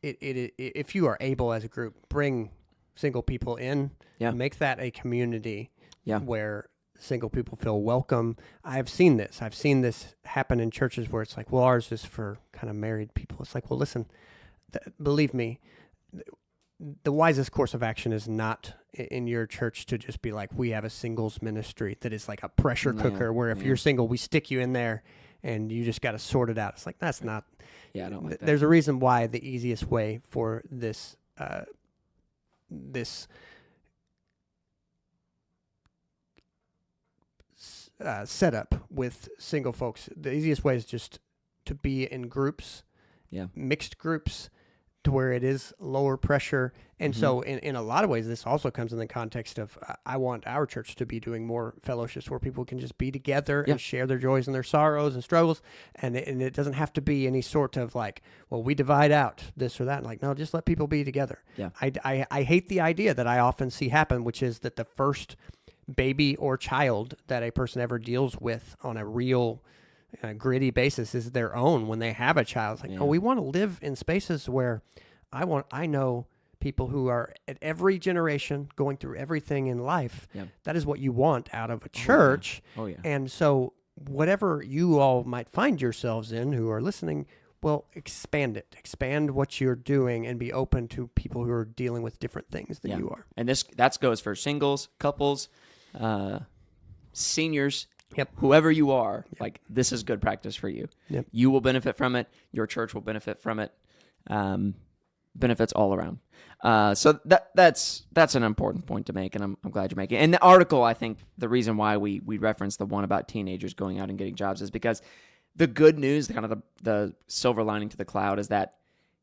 Speaker 2: if you are able as a group, bring single people in, make that a community where single people feel welcome. I've seen this happen in churches where it's like, well, ours is for kind of married people. It's like, well, listen, believe me, the wisest course of action is not in your church to just be like, we have a singles ministry that is like a pressure cooker where if you're single, we stick you in there and you just got to sort it out. It's like, that's not.
Speaker 1: Yeah, I don't like that.
Speaker 2: There's a reason why the easiest way for this setup with single folks, the easiest way is just to be in groups, mixed groups, to where it is lower pressure. And so in a lot of ways, this also comes in the context of I want our church to be doing more fellowships where people can just be together and share their joys and their sorrows and struggles. And it doesn't have to be any sort of like, well, we divide out this or that. Like, no, just let people be together. Yeah. I hate the idea that I often see happen, which is that the first baby or child that a person ever deals with on a real gritty basis is their own when they have a child. It's like, we want to live in spaces where I know people who are at every generation going through everything in life. That is what you want out of a church. Oh yeah. And so whatever you all might find yourselves in who are listening, well, expand it. Expand what you're doing and be open to people who are dealing with different things than you are.
Speaker 1: And that goes for singles, couples, seniors, whoever you are. Like, this is good practice for you. You will benefit from it. Your church will benefit from it. Benefits all around. So that's an important point to make, and I'm glad you're making it. In the article, I think the reason why we referenced the one about teenagers going out and getting jobs is because the good news, kind of the silver lining to the cloud, is that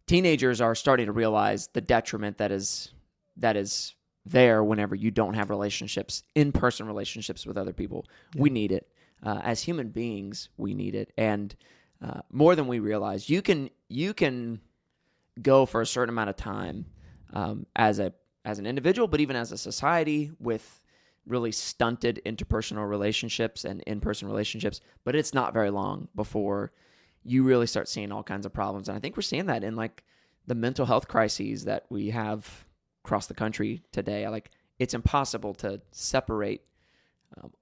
Speaker 1: teenagers are starting to realize the detriment that is there whenever you don't have relationships, in-person relationships with other people. We need it. As human beings, we need it. And more than we realize, you can go for a certain amount of time as an individual, but even as a society, with really stunted interpersonal relationships and in-person relationships. But it's not very long before you really start seeing all kinds of problems. And I think we're seeing that in like the mental health crises that we have across the country today. Like, it's impossible to separate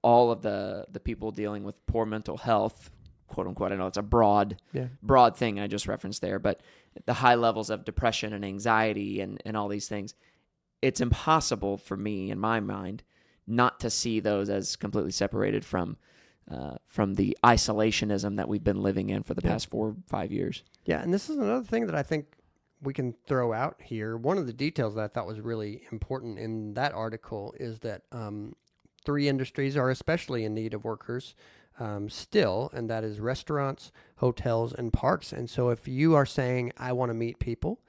Speaker 1: all of the people dealing with poor mental health, quote unquote. I know it's a broad thing I just referenced there, but the high levels of depression and anxiety and all these things, it's impossible for me, in my mind, not to see those as completely separated from the isolationism that we've been living in for the past 4 or 5 years.
Speaker 2: Yeah, and this is another thing that I think we can throw out here. One of the details that I thought was really important in that article is that 3 industries are especially in need of workers still, and that is restaurants, hotels, and parks. And so if you are saying, I want to meet people,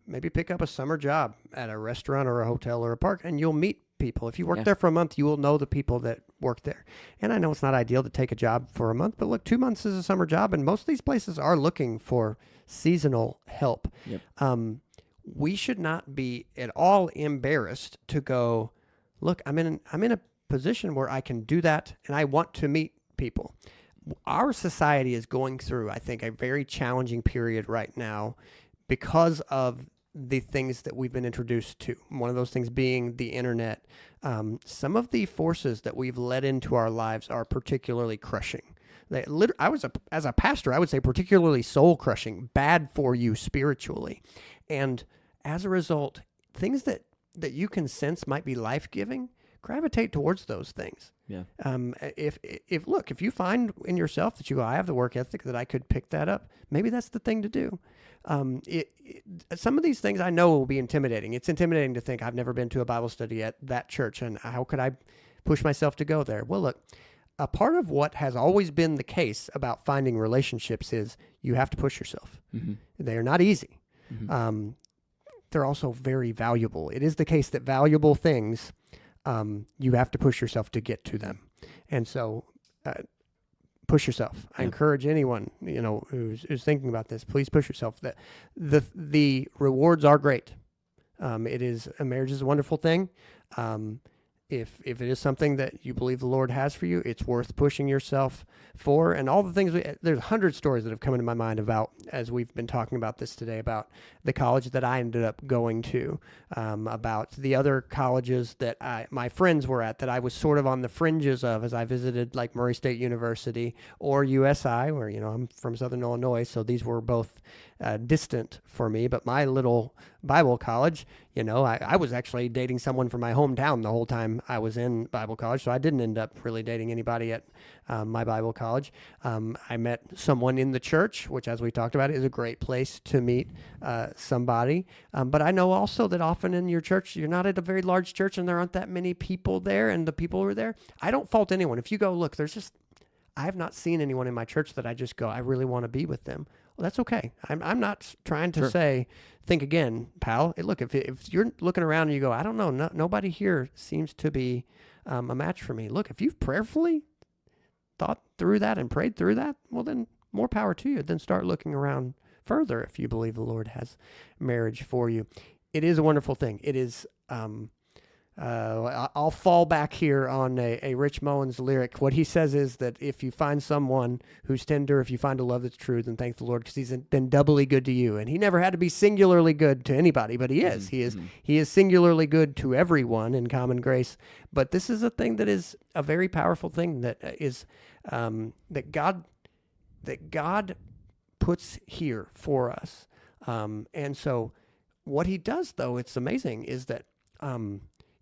Speaker 2: maybe pick up a summer job at a restaurant or a hotel or a park, and you'll meet people. If you work there for a month, you will know the people that work there. And I know it's not ideal to take a job for a month, but look, 2 months is a summer job, and most of these places are looking for seasonal help. We should not be at all embarrassed to go, look, I'm in a position where I can do that, and I want to meet people. Our society is going through, I think, a very challenging period right now because of the things that we've been introduced to. One of those things being the internet. Some of the forces that we've let into our lives are particularly crushing. As a pastor, I would say particularly soul crushing, bad for you spiritually. And as a result, things that you can sense might be life-giving, gravitate towards those things.
Speaker 1: Yeah.
Speaker 2: If you find in yourself that you go, I have the work ethic that I could pick that up, maybe that's the thing to do. Some of these things I know will be intimidating. It's intimidating to think I've never been to a Bible study at that church, and how could I push myself to go there? Well, look, a part of what has always been the case about finding relationships is you have to push yourself. Mm-hmm. They are not easy. Mm-hmm. They're also very valuable. It is the case that valuable things, you have to push yourself to get to them. And so push yourself. I encourage anyone, who's thinking about this, please push yourself. The rewards are great. Marriage is a wonderful thing. If it is something that you believe the Lord has for you, it's worth pushing yourself for. And all the things, there's 100 stories that have come into my mind about, as we've been talking about this today, about the college that I ended up going to, about the other colleges that my friends were at that I was sort of on the fringes of as I visited, like Murray State University or USI, where, I'm from Southern Illinois, so these were both distant for me. But my little Bible college, I was actually dating someone from my hometown the whole time I was in Bible college, so I didn't end up really dating anybody at my Bible college. I met someone in the church, which, as we talked about, is a great place to meet somebody. But I know also that often in your church, you're not at a very large church and there aren't that many people there, and the people who are there, I don't fault anyone. If you go, look, I have not seen anyone in my church that I just go, I really want to be with them. Well, that's okay. I'm not trying to say, think again, pal. Look, if you're looking around and you go, I don't know, nobody here seems to be a match for me. Look, if you've prayerfully thought through that and prayed through that, well, then more power to you. Then start looking around further if you believe the Lord has marriage for you. It is a wonderful thing. It is... I'll fall back here on a Rich Mullins lyric. What he says is that if you find someone who's tender, if you find a love that's true, then thank the Lord, because he's been doubly good to you. And he never had to be singularly good to anybody, but he is. Mm-hmm. He is singularly good to everyone in common grace. But this is a thing that is a very powerful thing that is that God puts here for us. And so what he does, though, it's amazing, is that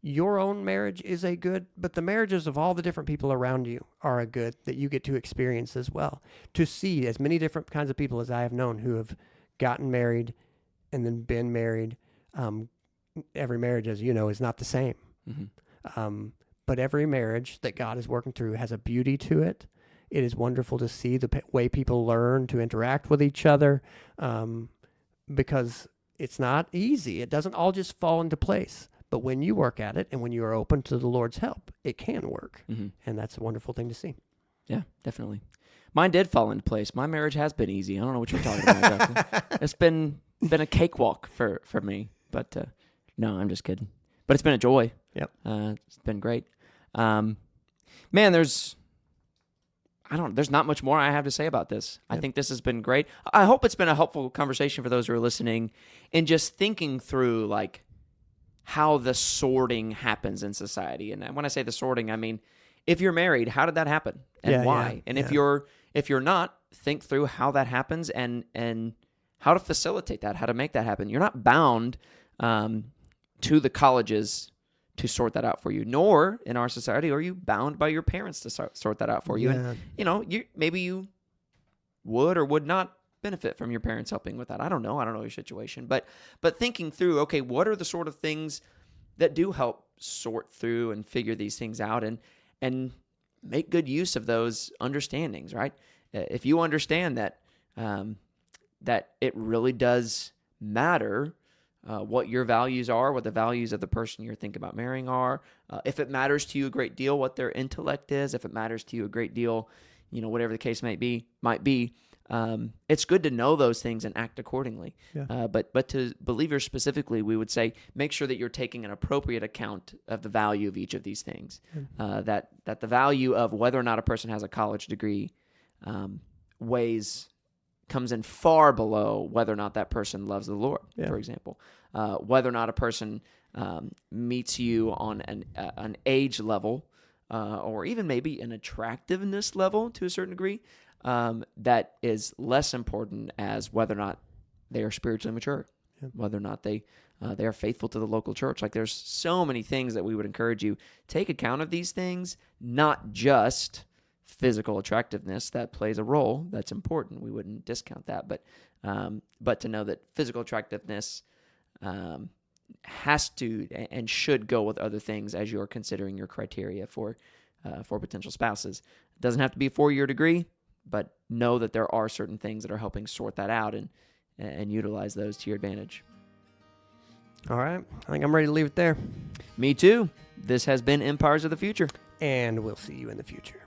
Speaker 2: your own marriage is a good, but the marriages of all the different people around you are a good that you get to experience as well. To see as many different kinds of people as I have known who have gotten married and then been married. Every marriage, as you know, is not the same. Mm-hmm. But every marriage that God is working through has a beauty to it. It is wonderful to see the way people learn to interact with each other, because it's not easy. It doesn't all just fall into place. But when you work at it and when you are open to the Lord's help, it can work. Mm-hmm. And that's a wonderful thing to see.
Speaker 1: Yeah, definitely. Mine did fall into place. My marriage has been easy. I don't know what you're talking about, Justin. It's been a cakewalk for me. But no, I'm just kidding. But it's been a joy.
Speaker 2: Yep.
Speaker 1: It's been great. Man, there's not much more I have to say about this. Yep. I think this has been great. I hope it's been a helpful conversation for those who are listening and just thinking through, like, how the sorting happens in society. And when I say the sorting, I mean, if you're married, how did that happen and why? Yeah, and if you're not, think through how that happens and how to facilitate that, how to make that happen. You're not bound to the colleges to sort that out for you, nor in our society are you bound by your parents to sort that out for you. Yeah. And, maybe you would or would not benefit from your parents helping with that. I don't know your situation, but thinking through, okay, what are the sort of things that do help sort through and figure these things out and make good use of those understandings, right? If you understand that it really does matter what your values are, what the values of the person you're thinking about marrying are, if it matters to you a great deal what their intellect is, if it matters to you a great deal, whatever the case might be, it's good to know those things and act accordingly. Yeah. But to believers specifically, we would say make sure that you're taking an appropriate account of the value of each of these things. That the value of whether or not a person has a college degree comes in far below whether or not that person loves the Lord. Yeah. For example, whether or not a person meets you on an age level or even maybe an attractiveness level to a certain degree, that is less important as whether or not they are spiritually mature, whether or not they are faithful to the local church. Like, there's so many things that we would encourage you take account of these things, not just physical attractiveness. That plays a role. That's important. We wouldn't discount that, but to know that physical attractiveness has to and should go with other things as you're considering your criteria for potential spouses. It doesn't have to be a 4-year degree, but know that there are certain things that are helping sort that out and utilize those to your advantage.
Speaker 2: All right. I think I'm ready to leave it there.
Speaker 1: Me too. This has been Empires of the Future.
Speaker 2: And we'll see you in the future.